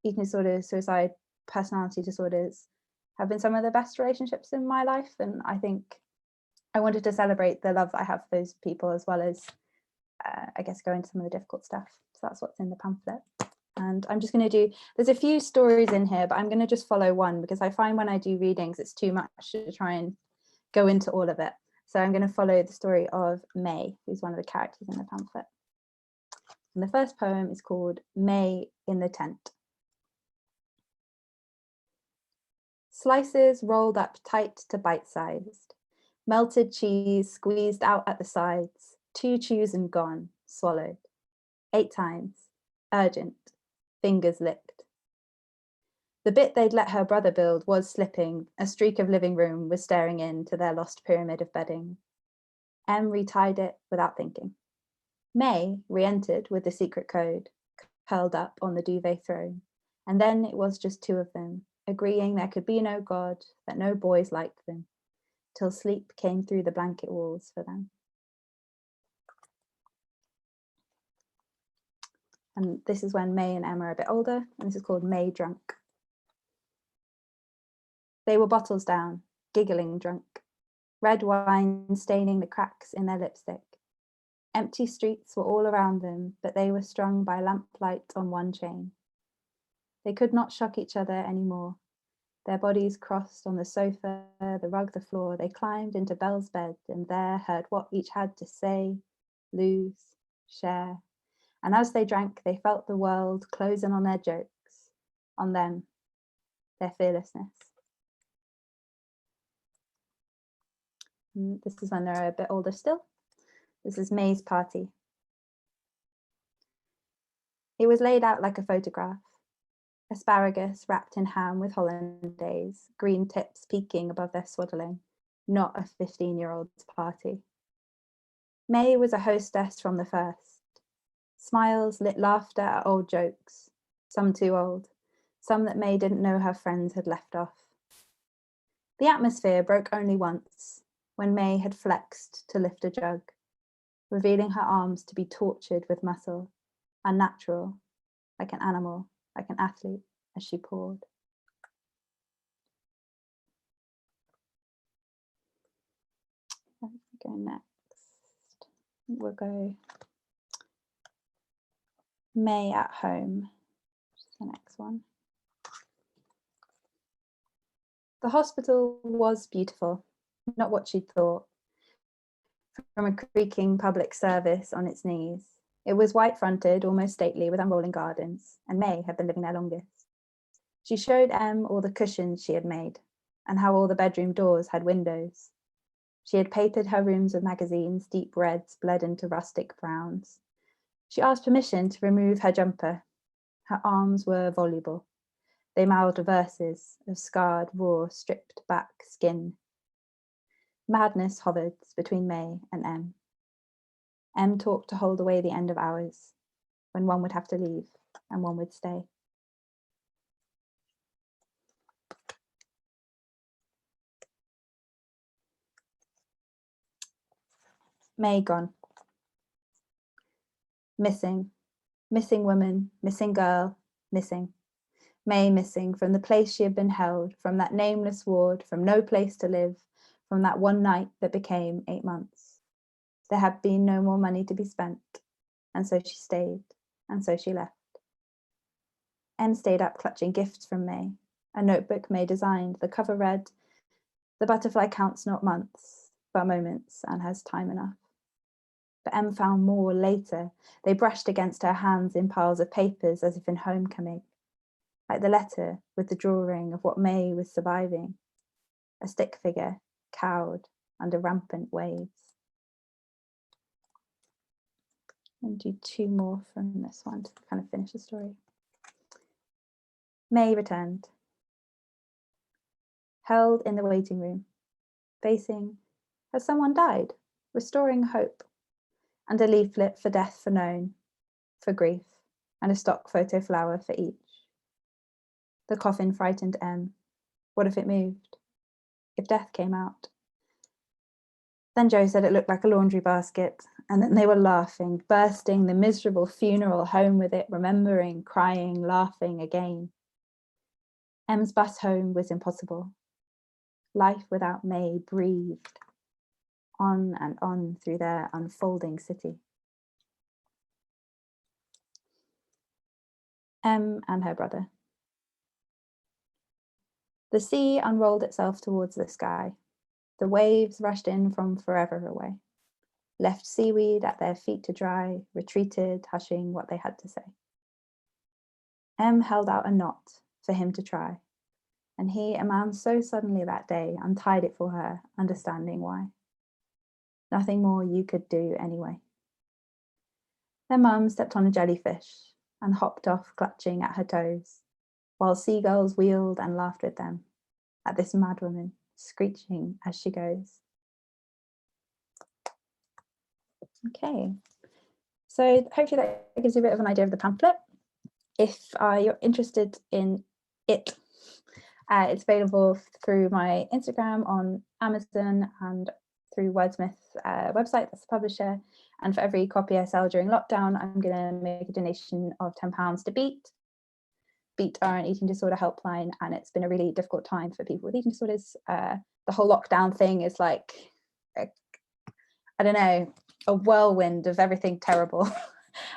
D: eating disorders, suicide, personality disorders, have been some of the best relationships in my life. And I think I wanted to celebrate the love that I have for those people, as well as I guess go into some of the difficult stuff. So that's what's in the pamphlet. And I'm just going to do, there's a few stories in here, but I'm going to just follow one because I find when I do readings it's too much to try and go into all of it. So I'm going to follow the story of May, who's one of the characters in the pamphlet. And the first poem is called May in the Tent. Slices rolled up tight to bite-sized, melted cheese squeezed out at the sides, 2 chews and gone, swallowed. 8 times, urgent, fingers licked. The bit they'd let her brother build was slipping, a streak of living room was staring into their lost pyramid of bedding. Em retied it without thinking. May re-entered with the secret code, curled up on the duvet throne, and then it was just 2 of them, agreeing there could be no God, that no boys liked them, till sleep came through the blanket walls for them. And this is when May and Emma are a bit older, and this is called May Drunk. They were bottles down, giggling drunk, red wine staining the cracks in their lipstick. Empty streets were all around them, but they were strung by lamplight on one chain. They could not shock each other anymore. Their bodies crossed on the sofa, the rug, the floor. They climbed into Belle's bed and there heard what each had to say, lose, share. And as they drank, they felt the world closing on their jokes, on them, their fearlessness. And this is when they're a bit older still. This is May's party. It was laid out like a photograph. Asparagus wrapped in ham with hollandaise, green tips peeking above their swaddling, not a 15-year-old's party. May was a hostess from the first. Smiles lit laughter at old jokes, some too old, some that May didn't know her friends had left off. The atmosphere broke only once, when May had flexed to lift a jug, revealing her arms to be tortured with muscle, unnatural, like an animal, like an athlete, as she poured. Where do we go next? We'll go May at Home, which is the next one. The hospital was beautiful, not what she'd thought. From a creaking public service on its knees. It was white-fronted, almost stately, with unrolling gardens, and May had been living there longest. She showed Em all the cushions she had made, and how all the bedroom doors had windows. She had papered her rooms with magazines, deep reds bled into rustic browns. She asked permission to remove her jumper. Her arms were voluble. They mouthed verses of scarred, raw, stripped back skin. Madness hovered between May and Em. Em talked to hold away the end of hours, when one would have to leave and one would stay. May gone. Missing. Missing woman, missing girl, missing. May missing from the place she had been held, from that nameless ward, from no place to live, from that one night that became 8 months. There had been no more money to be spent, and so she stayed, and so she left. Em stayed up clutching gifts from May, A notebook May designed, the cover read, "The butterfly counts not months, but moments, and has time enough." But Em found more later. They brushed against her hands in piles of papers as if in homecoming, like the letter with the drawing of what May was surviving, a stick figure, cowed under rampant waves. And do 2 more from this one to kind of finish the story. May returned, held in the waiting room, facing, has someone died? Restoring hope, and a leaflet for death for known, for grief, and a stock photo flower for each. The coffin frightened Em. What if it moved? If death came out? Then Joe said it looked like a laundry basket, and then they were laughing, bursting the miserable funeral home with it, remembering, crying, laughing again. Em's bus home was impossible. Life without May breathed on and on through their unfolding city. Em and her brother. The sea unrolled itself towards the sky. The waves rushed in from forever away, left seaweed at their feet to dry, retreated, hushing what they had to say. Em held out a knot for him to try, and he, a man so suddenly that day, untied it for her, understanding why. Nothing more you could do anyway. Their mum stepped on a jellyfish and hopped off, clutching at her toes, while seagulls wheeled and laughed with them, at this madwoman, screeching as she goes. Okay, so hopefully that gives you a bit of an idea of the pamphlet. If you're interested in it, it's available through my Instagram, on Amazon, and through Wordsmith's website, that's the publisher. And for every copy I sell during lockdown, I'm going to make a donation of £10 to Beat. Beat are an eating disorder helpline, and it's been a really difficult time for people with eating disorders. The whole lockdown thing is like, I don't know, a whirlwind of everything terrible.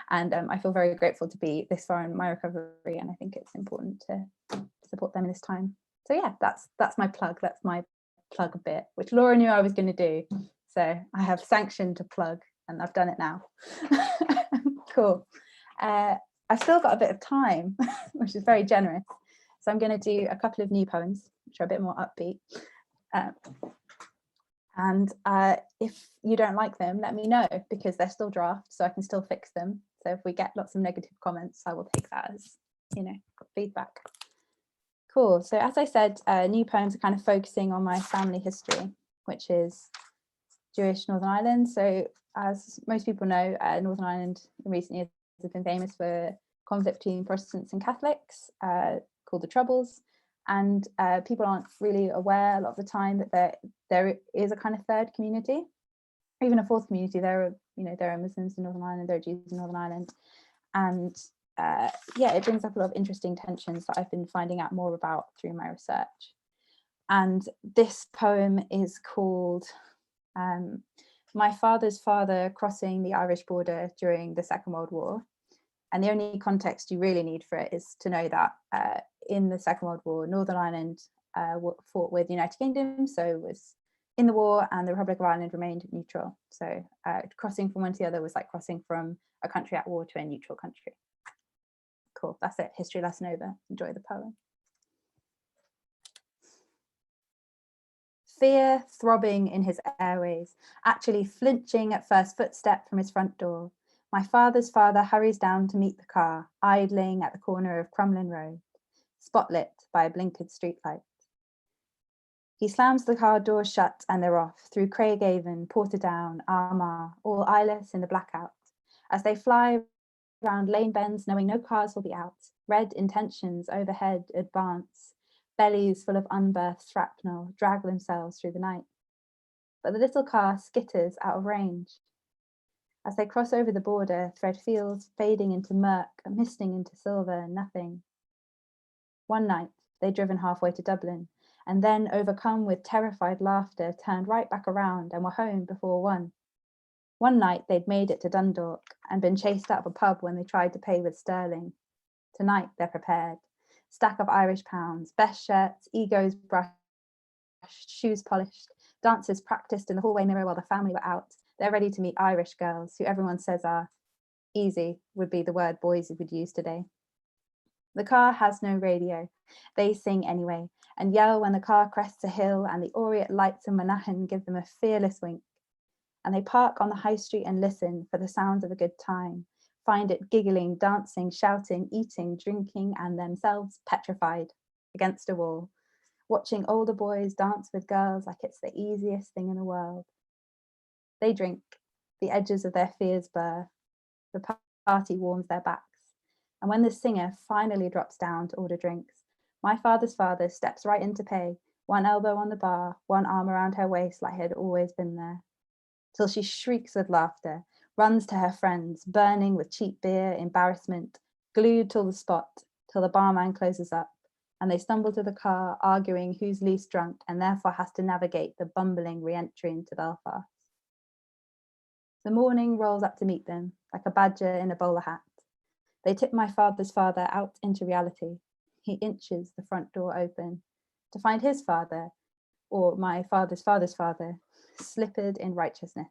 D: And I feel very grateful to be this far in my recovery, and I think it's important to support them in this time. So yeah, that's my plug. That's my plug bit, which Laura knew I was going to do. So I have sanctioned to plug, and I've done it now. Cool. I've still got a bit of time, which is very generous. So I'm going to do a couple of new poems, which are a bit more upbeat. And if you don't like them, let me know, because they're still drafts, so I can still fix them. So if we get lots of negative comments, I will take that as, feedback. Cool. So as I said, new poems are kind of focusing on my family history, which is Jewish Northern Ireland. So as most people know, Northern Ireland in recent years has been famous for conflict between Protestants and Catholics, called the Troubles. And people aren't really aware a lot of the time that there is a kind of third community, or even a fourth community. There are Muslims in Northern Ireland, there are Jews in Northern Ireland, and it brings up a lot of interesting tensions that I've been finding out more about through my research. And this poem is called My Father's Father Crossing the Irish Border During the Second World War. And the only context you really need for it is to know that in the Second World War, Northern Ireland fought with the United Kingdom, so was in the war, and the Republic of Ireland remained neutral. So crossing from one to the other was like crossing from a country at war to a neutral country. Cool, that's it, history lesson over. Enjoy the poem. Fear throbbing in his airways, actually flinching at first footstep from his front door. My father's father hurries down to meet the car, idling at the corner of Crumlin Road, spotlit by a blinkered streetlight. He slams the car door shut and they're off, through Craigavon, Portadown, Armagh, all eyeless in the blackout, as they fly round lane bends, knowing no cars will be out. Red intentions overhead advance, bellies full of unbirthed shrapnel drag themselves through the night. But the little car skitters out of range. As they cross over the border, thread fields fading into murk, misting into silver, nothing. One night, they'd driven halfway to Dublin, and then, overcome with terrified laughter, turned right back around and were home before one. One night, they'd made it to Dundalk and been chased out of a pub when they tried to pay with sterling. Tonight, they're prepared. stack of Irish pounds, best shirts, egos brushed, shoes polished, dances practiced in the hallway mirror while the family were out. They're ready to meet Irish girls who everyone says are easy, would be the word boys would use today. The car has no radio. They sing anyway and yell when the car crests a hill, and the aureate lights in Monaghan give them a fearless wink. And they park on the high street and listen for the sounds of a good time, find it giggling, dancing, shouting, eating, drinking, and themselves petrified against a wall, watching older boys dance with girls like it's the easiest thing in the world. They drink, the edges of their fears blur, the party warms their backs, and when the singer finally drops down to order drinks, my father's father steps right in to pay, one elbow on the bar, one arm around her waist like he had always been there, till she shrieks with laughter, runs to her friends, burning with cheap beer, embarrassment, glued till the spot, till the barman closes up, and they stumble to the car, arguing who's least drunk and therefore has to navigate the bumbling re-entry into Belfast. The morning rolls up to meet them, like a badger in a bowler hat. They tip my father's father out into reality. He inches the front door open to find his father, or my father's father's father, slippered in righteousness,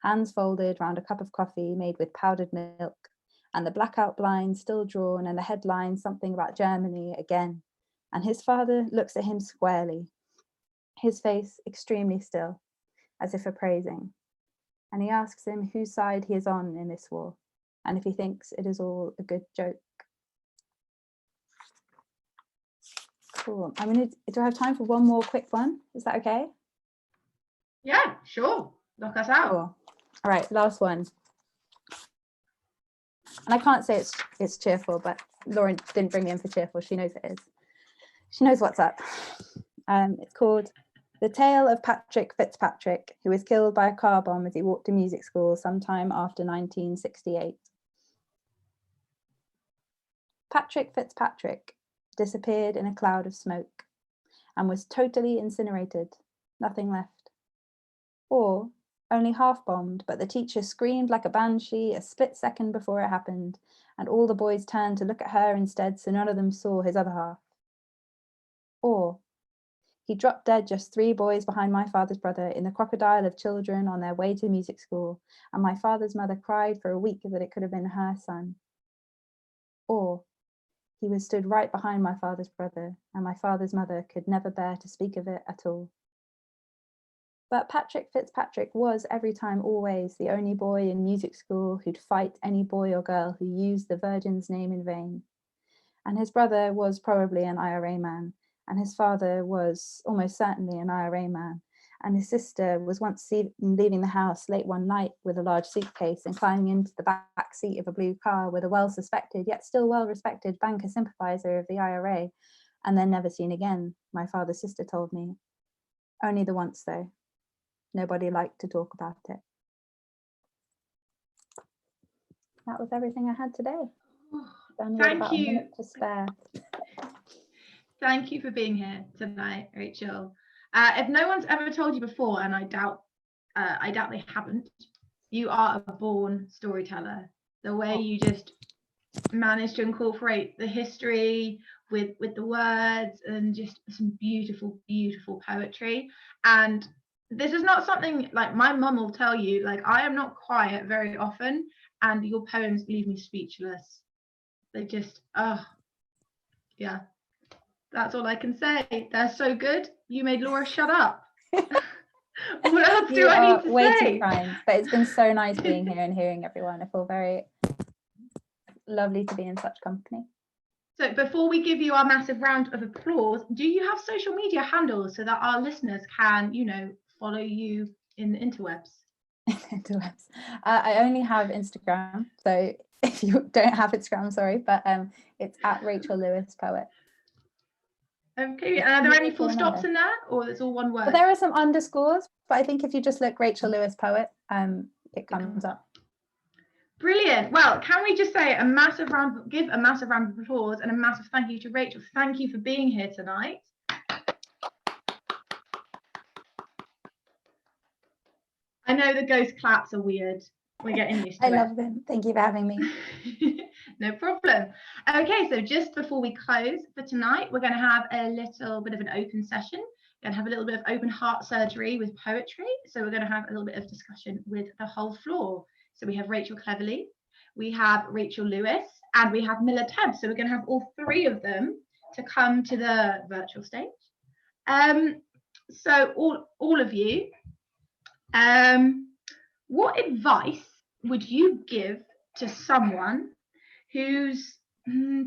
D: hands folded round a cup of coffee made with powdered milk, and the blackout blinds still drawn, and the headline something about Germany again. And his father looks at him squarely, his face extremely still, as if appraising. And he asks him whose side he is on in this war, and if he thinks it is all a good joke. Cool. Do I have time for one more quick one? Is that okay?
A: Yeah, sure. Knock us out.
D: Cool. All right, last one. And I can't say it's cheerful, but Lauren didn't bring me in for cheerful. She knows it is. She knows what's up. It's called The Tale of Patrick Fitzpatrick, who was killed by a car bomb as he walked to music school sometime after 1968. Patrick Fitzpatrick disappeared in a cloud of smoke and was totally incinerated, nothing left. Or only half bombed, but the teacher screamed like a banshee a split second before it happened, and all the boys turned to look at her instead, so none of them saw his other half. Or he dropped dead just 3 boys behind my father's brother in the crocodile of children on their way to music school, and my father's mother cried for a week that it could have been her son. Or he was stood right behind my father's brother, and my father's mother could never bear to speak of it at all. But Patrick Fitzpatrick was every time always the only boy in music school who'd fight any boy or girl who used the Virgin's name in vain. And his brother was probably an IRA man, and his father was almost certainly an IRA man, and his sister was once seen leaving the house late one night with a large suitcase and climbing into the back seat of a blue car with a well-suspected yet still well-respected banker sympathiser of the IRA, and then never seen again, my father's sister told me. Only the once though. Nobody liked to talk about it. That was everything I had today.
A: Thank you.
D: A minute to spare.
A: Thank you for being here tonight, Rachel. If no one's ever told you before, and I doubt they haven't, you are a born storyteller. The way you just managed to incorporate the history with the words and just some beautiful, beautiful poetry. And this is not something like my mum will tell you, like I am not quiet very often, and your poems leave me speechless. They just, yeah. That's all I can say. They're so good. You made Laura shut up. What else do I need to
D: way
A: say?
D: too kind, but it's been so nice being here and hearing everyone. I feel very lovely to be in such company.
A: So before we give you our massive round of applause, do you have social media handles so that our listeners can, follow you in the interwebs?
D: Interwebs. I only have Instagram, so if you don't have Instagram, sorry, but it's at Rachel Lewis Poet.
A: Okay, and are there any full stops in there, or it's all one word?
D: Well, there are some underscores, but I think if you just look Rachel Lewis Poet, it comes up.
A: Brilliant. Well, can we just say give a massive round of applause and a massive thank you to Rachel. Thank you for being here tonight. I know the ghost claps are weird. We're getting used to
D: I
A: it.
D: love them. Thank you for having me.
A: No problem. Okay, so just before we close for tonight, we're going to have a little bit of an open session. We're going to have a little bit of open heart surgery with poetry. So we're going to have a little bit of discussion with the whole floor. So we have Rachel Cleverly, we have Rachel Lewis, and we have Milla Tebbs. So we're going to have all three of them to come to the virtual stage. So all of you, what advice would you give to someone who's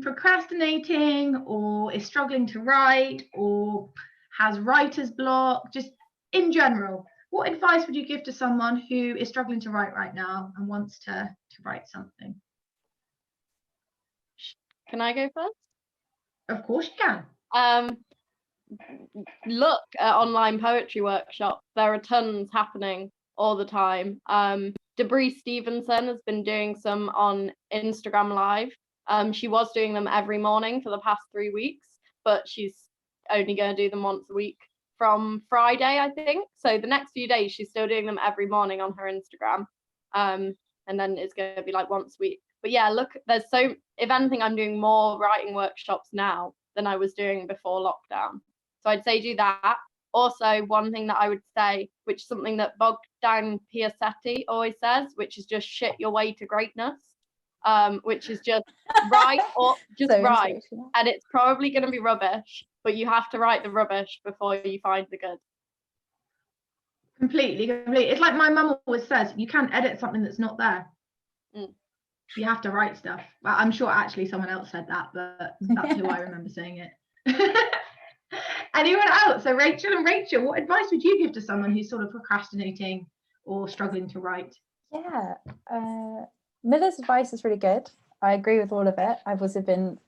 A: procrastinating or is struggling to write or has writer's block, just in general? What advice would you give to someone who is struggling to write right now and wants to write something?
C: Can I go first?
A: Of course you can.
C: Look at online poetry workshops. There are tons happening all the time. Debris Stevenson has been doing some on Instagram Live. She was doing them every morning for the past 3 weeks, but she's only going to do them once a week from Friday, I think. So the next few days, she's still doing them every morning on her Instagram. And then it's going to be like once a week. But yeah, look, if anything, I'm doing more writing workshops now than I was doing before lockdown. So I'd say do that. Also, one thing that I would say, which is something that Bogdan Piasetti always says, which is just shit your way to greatness, which is just write or just
D: So
C: write. And it's probably going to be rubbish, but you have to write the rubbish before you find the good.
A: Completely. It's like my mum always says, you can't edit something that's not there. You have to write stuff. Well, I'm sure actually someone else said that, but that's who I remember saying it. Anyone else? So Rachel, what advice would you give to someone who's sort of procrastinating or struggling to write?
D: Yeah, Milla's advice is really good. I agree with all of it. I've also been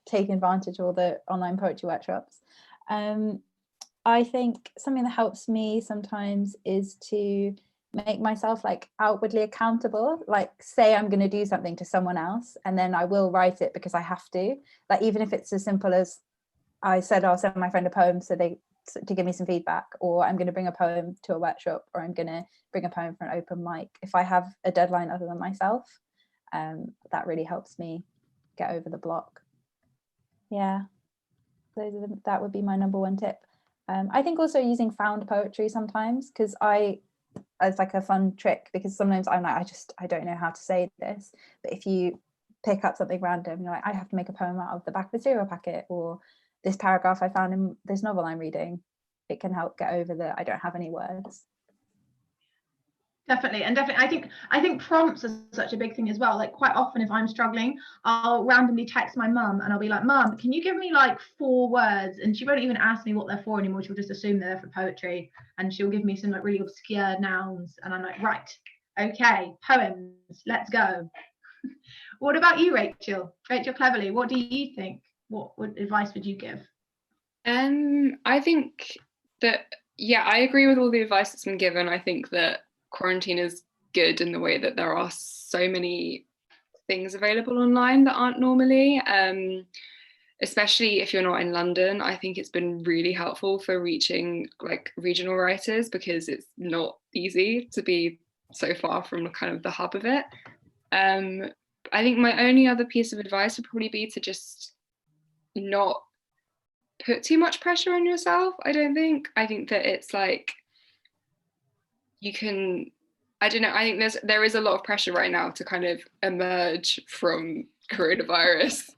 D: taking advantage of all the online poetry workshops. I think something that helps me sometimes is to make myself like outwardly accountable, like say I'm going to do something to someone else and then I will write it because I have to, like even if it's as simple as I said I'll send my friend a poem to give me some feedback, or I'm going to bring a poem to a workshop, or I'm going to bring a poem for an open mic. If I have a deadline other than myself, that really helps me get over the block. Yeah, that would be my number one tip. I think also using found poetry sometimes, because it's like a fun trick, because sometimes I'm like, I don't know how to say this, but if you pick up something random, you're like, I have to make a poem out of the back of a cereal packet, or this paragraph I found in this novel I'm reading, it can help get over the I don't have any words.
A: Definitely. I think prompts are such a big thing as well. Like quite often if I'm struggling, I'll randomly text my mum and I'll be like, Mum, can you give me like 4 words? And she won't even ask me what they're for anymore. She'll just assume they're for poetry, and she'll give me some like really obscure nouns, and I'm like, right, okay, poems, let's go. What about you, Rachel Cleverly, what do you think? What advice would you give?
B: I think that, yeah, I agree with all the advice that's been given. I think that quarantine is good in the way that there are so many things available online that aren't normally, especially if you're not in London. I think it's been really helpful for reaching like regional writers, because it's not easy to be so far from kind of the hub of it. I think my only other piece of advice would probably be to just not put too much pressure on yourself. I think that it's like you can, I don't know, I think there is a lot of pressure right now to kind of emerge from coronavirus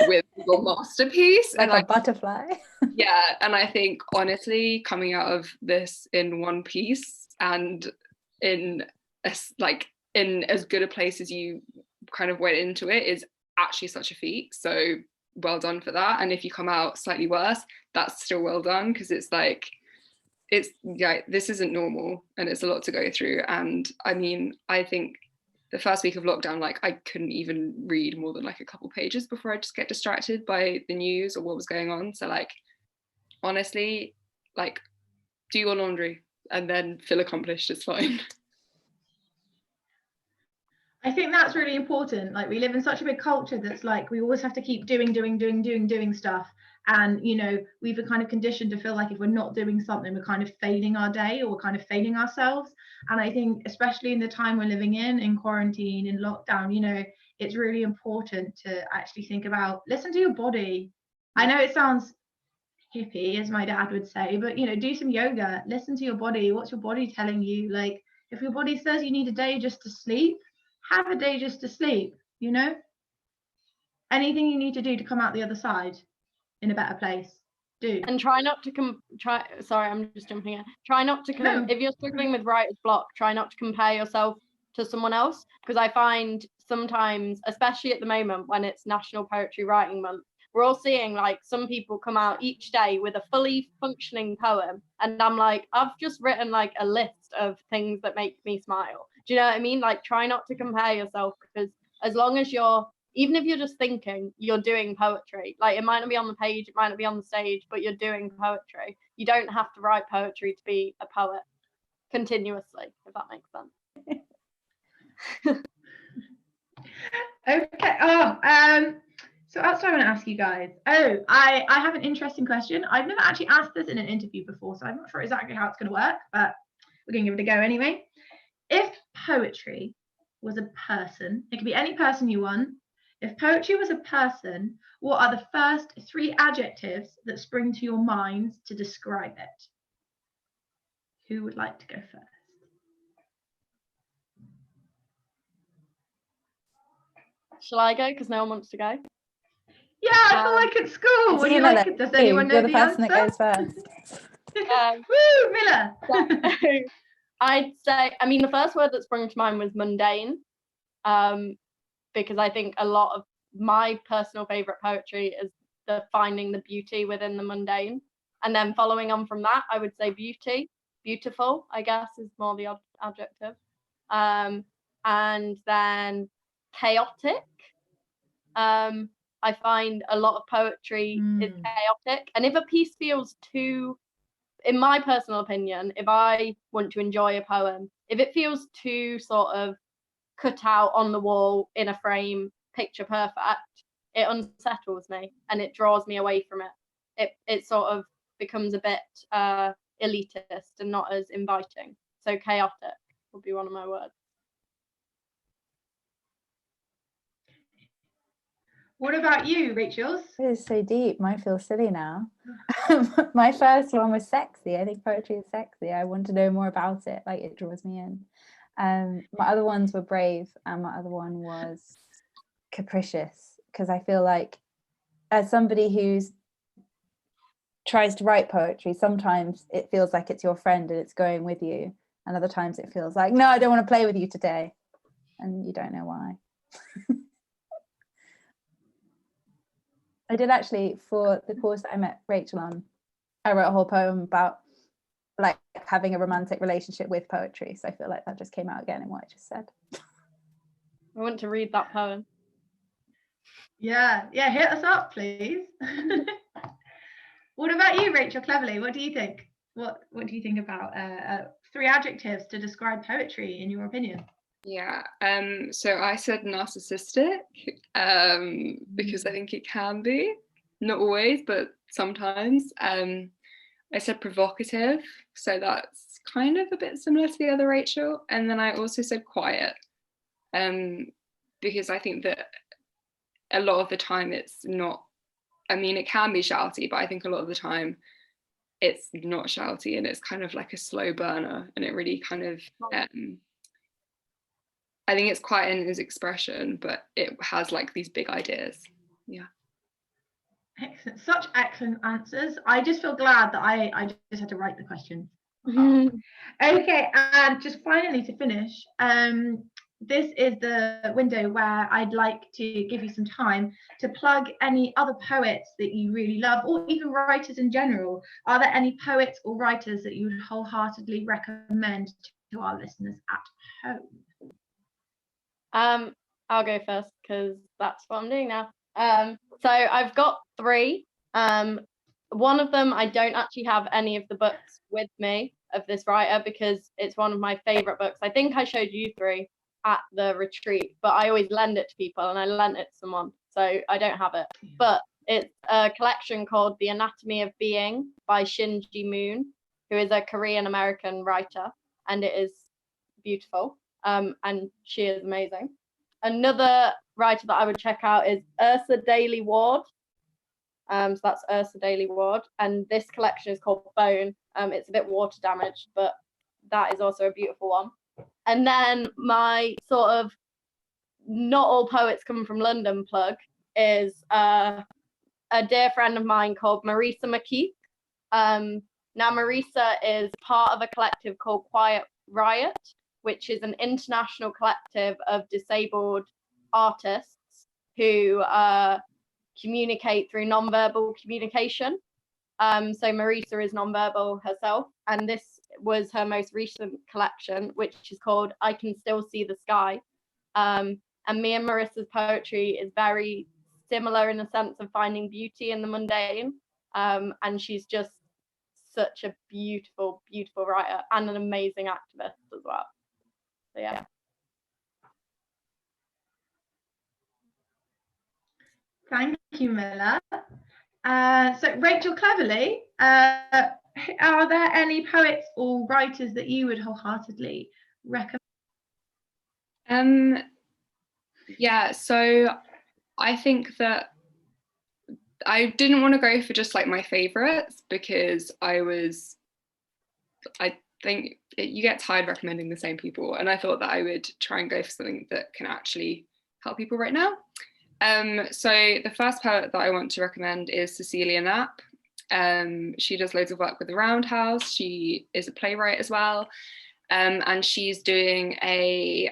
B: with your masterpiece,
D: like a butterfly.
B: Yeah, and I think honestly coming out of this in one piece and in as good a place as you kind of went into it is actually such a feat. So well done for that. And if you come out slightly worse, that's still well done, because it's like, this isn't normal and it's a lot to go through. And I mean, I think the first week of lockdown, like I couldn't even read more than like a couple pages before I just get distracted by the news or what was going on. So like, honestly, like do your laundry and then feel accomplished, it's fine.
A: I think that's really important. Like we live in such a big culture that's like we always have to keep doing stuff, And, you know, we've been kind of conditioned to feel like if we're not doing something, we're kind of failing our day, or we're kind of failing ourselves. And I think, especially in the time we're living in quarantine, in lockdown, you know, it's really important to actually think about, listen to your body. I know it sounds hippie, as my dad would say, but, you know, do some yoga, listen to your body. What's your body telling you? Like, if your body says you need a day just to sleep, have a day just to sleep, you know? Anything you need to do to come out the other side in a better place, do.
C: And try not to sorry, I'm just jumping in. Try not to if you're struggling with writer's block, try not to compare yourself to someone else, because I find sometimes, especially at the moment when it's National Poetry Writing Month, we're all seeing like some people come out each day with a fully functioning poem, and I'm like, I've just written like a list of things that make me smile. Do you know what I mean? Like, try not to compare yourself, because as long as even if you're just thinking, you're doing poetry. Like, it might not be on the page, it might not be on the stage, but you're doing poetry. You don't have to write poetry to be a poet continuously, if that makes sense.
A: Okay. So that's what I want to ask you guys. I have an interesting question. I've never actually asked this in an interview before, so I'm not sure exactly how it's going to work, but we're going to give it a go anyway. If poetry was a person, it could be any person you want. If poetry was a person, what are the first 3 adjectives that spring to your mind to describe it? Who would like to go first?
C: Shall I go? Because no one wants to go.
A: Yeah, I feel like at school. What do you like? Does anyone know
D: the person
A: answer?
D: that goes first.
A: Woo, Milla.
C: I'd say, I mean, the first word that sprung to mind was mundane, because I think a lot of my personal favourite poetry is finding the beauty within the mundane. And then following on from that, I would say beautiful, I guess, is more the adjective. And then chaotic. I find a lot of poetry is chaotic. And if a piece feels too, in my personal opinion, if I want to enjoy a poem, if it feels too sort of cut out on the wall in a frame, picture perfect, it unsettles me and it draws me away from it. It sort of becomes a bit elitist and not as inviting. So chaotic would be one of my words.
A: What about you, Rachel?
D: It is so deep. Mine feels silly now. My first one was sexy. I think poetry is sexy. I want to know more about it. Like, it draws me in. My other ones were brave, and my other one was capricious, because I feel like, as somebody who's tries to write poetry, sometimes it feels like it's your friend and it's going with you, and other times it feels like, no, I don't want to play with you today, and you don't know why. I did actually, for the course that I met Rachel on, I wrote a whole poem about like having a romantic relationship with poetry. So I feel like that just came out again in what I just said.
C: I want to read that poem.
A: Yeah, hit us up, please. What about you, Rachel Cleverly? What do you think? What do you think about 3 adjectives to describe poetry, in your opinion?
B: Yeah, so I said narcissistic, because I think it can be, not always, but sometimes. I said provocative, so that's kind of a bit similar to the other Rachel. And then I also said quiet, because I think that a lot of the time it's not, I mean, it can be shouty, but I think a lot of the time it's not shouty, and it's kind of like a slow burner, and it really kind of, I think it's quiet in its expression, but it has like these big ideas. Yeah.
A: Excellent. Such excellent answers. I just feel glad that I just had to write the question. Okay, and just finally to finish, this is the window where I'd like to give you some time to plug any other poets that you really love, or even writers in general. Are there any poets or writers that you would wholeheartedly recommend to our listeners at home?
C: I'll go first because that's what I'm doing now. So I've got 3. One of them, I don't actually have any of the books with me of this writer because it's one of my favorite books. I think I showed you 3 at the retreat, but I always lend it to people, and I lent it to someone, so I don't have it. But It's a collection called The Anatomy of Being by Shinji Moon, who is a Korean American writer, and it is beautiful. And she is amazing. Another writer that I would check out is Ursa Daly Ward. So that's Ursa Daly Ward, and this collection is called Bone. It's a bit water damaged, but that is also a beautiful one. And then my sort of not all poets come from London plug is a dear friend of mine called Marisa McKeith. Now Marisa is part of a collective called Quiet Riot, which is an international collective of disabled artists who communicate through nonverbal communication. So Marisa is nonverbal herself, and this was her most recent collection, which is called I Can Still See the Sky. And me and Marissa's poetry is very similar in the sense of finding beauty in the mundane. And she's just such a beautiful, beautiful writer and an amazing activist as well. So yeah.
A: Thank you, Milla. So Rachel Cleverly, are there any poets or writers that you would wholeheartedly recommend?
B: Yeah, so I think that I didn't want to go for just like my favorites, because I think you get tired recommending the same people, and I thought that I would try and go for something that can actually help people right now. So the first poet that I want to recommend is Cecilia Knapp. She does loads of work with the Roundhouse. She is a playwright as well, and she's doing a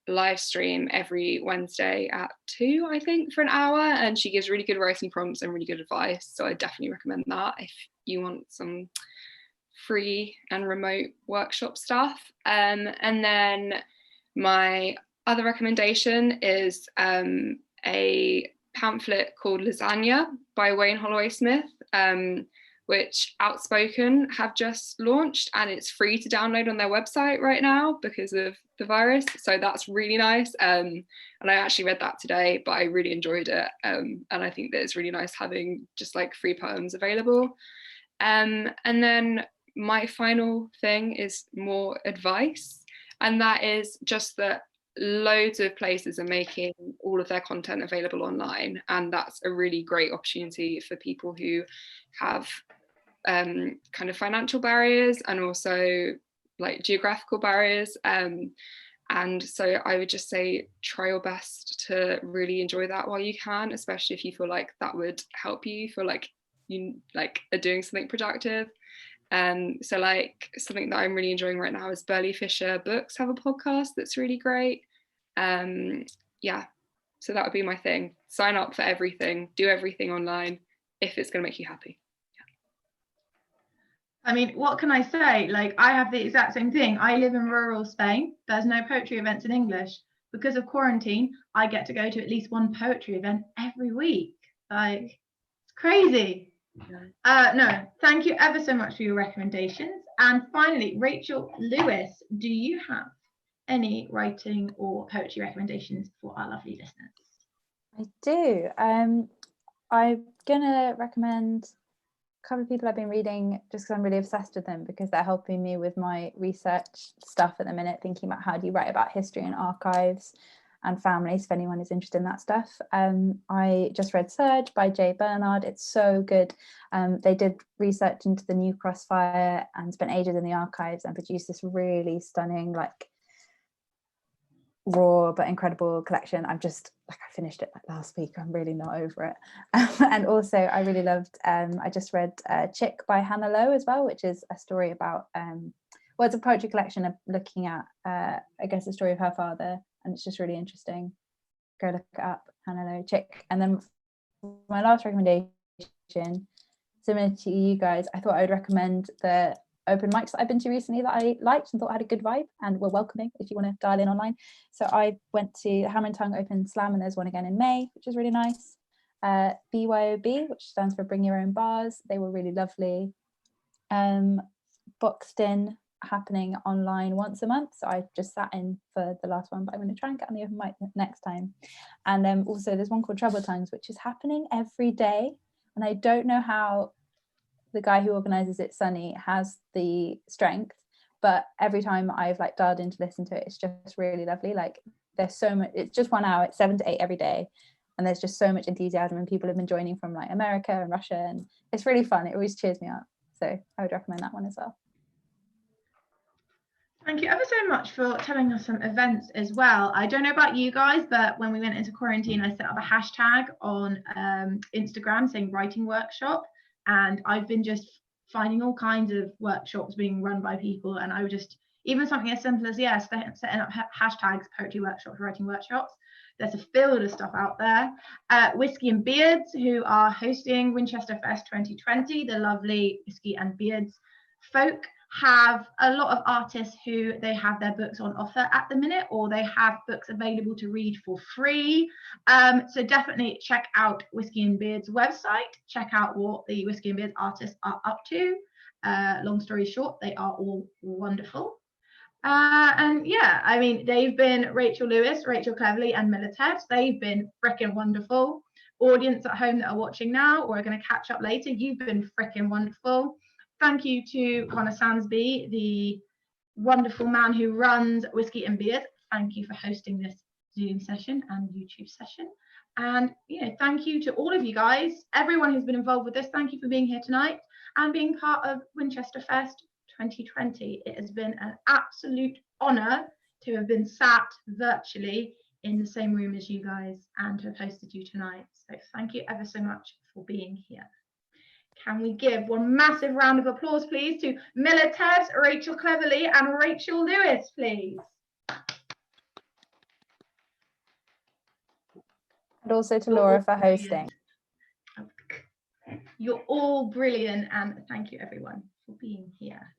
B: live stream every Wednesday at 2, I think, for an hour, and she gives really good writing prompts and really good advice. So I definitely recommend that if you want some free and remote workshop stuff. And then my other recommendation is a pamphlet called Lasagna by Wayne Holloway Smith, which Outspoken have just launched, and it's free to download on their website right now because of the virus. So that's really nice. And I actually read that today, but I really enjoyed it. And I think that it's really nice having just like free poems available. And then my final thing is more advice, and that is just that loads of places are making all of their content available online, and that's a really great opportunity for people who have kind of financial barriers and also like geographical barriers, and so I would just say try your best to really enjoy that while you can, especially if you feel like that would help you feel like you like are doing something productive. So like something that I'm really enjoying right now is Burley Fisher Books have a podcast that's really great. Yeah, so that would be my thing. Sign up for everything, do everything online if it's going to make you happy.
A: I mean, what can I say? Like, I have the exact same thing. I live in rural Spain. There's no poetry events in English. Because of quarantine, I get to go to at least one poetry event every week. Like, it's crazy. No, thank you ever so much for your recommendations. And finally, Rachel Lewis, do you have any writing or poetry recommendations for our lovely listeners?
D: I do. I'm gonna recommend a couple of people I've been reading just because I'm really obsessed with them, because they're helping me with my research stuff at the minute, thinking about how do you write about history and archives and families, if anyone is interested in that stuff. I just read Surge by Jay Bernard. It's so good. They did research into the New Cross fire and spent ages in the archives and produced this really stunning, like raw but incredible collection. I finished it like last week. I'm really not over it. And also I really loved, I just read Chick by Hannah Lowe as well, which is a story about, it's a poetry collection of looking at, I guess, the story of her father, and it's just really interesting. Go look it up, Hannah Lowe, Chick. And then my last recommendation, similar to you guys, I thought I would recommend the open mics that I've been to recently that I liked and thought had a good vibe and were welcoming if you want to dial in online. So I went to the Hammer and Tongue Open Slam, and there's one again in May, which is really nice. BYOB, which stands for Bring Your Own Bars, they were really lovely. Boxed In happening online once a month, so I just sat in for the last one, but I'm going to try and get on the open mic next time. And also there's one called Trouble Times, which is happening every day, and I don't know how the guy who organizes it, Sunny, has the strength, but every time I've like dialed in to listen to it, it's just really lovely. Like there's so much, it's just 1 hour, it's 7 to 8 every day, and there's just so much enthusiasm, and people have been joining from like America and Russia, and it's really fun. It always cheers me up, so I would recommend that one as well.
A: Thank you ever so much for telling us some events as well. I don't know about you guys, but when we went into quarantine, I set up a hashtag on Instagram saying writing workshop, and I've been just finding all kinds of workshops being run by people, and I would just, even something as simple as setting up hashtags, poetry workshops, writing workshops. There's a field of stuff out there. Whiskey and Beards, who are hosting WinchesterFest 2020, the lovely Whiskey and Beards folk, have a lot of artists who they have their books on offer at the minute, or they have books available to read for free. So definitely check out Whiskey and Beards website, check out what the Whiskey and Beards artists are up to. Long story short, they are all wonderful. And yeah, I mean, they've been Rachel Lewis, Rachel Cleverly, and Milla Tebbs. They've been freaking wonderful. Audience at home that are watching now or are going to catch up later, you've been freaking wonderful. Thank you to Connor Sansby, the wonderful man who runs Whiskey and Beard. Thank you for hosting this Zoom session and YouTube session. And thank you to all of you guys, everyone who's been involved with this. Thank you for being here tonight and being part of WinchesterFest 2020. It has been an absolute honour to have been sat virtually in the same room as you guys and to have hosted you tonight. So thank you ever so much for being here. Can we give one massive round of applause, please, to Milla Tebbs, Rachel Cleverly, and Rachel Lewis, please?
D: And also to Laura for hosting.
A: You're all brilliant, and thank you, everyone, for being here.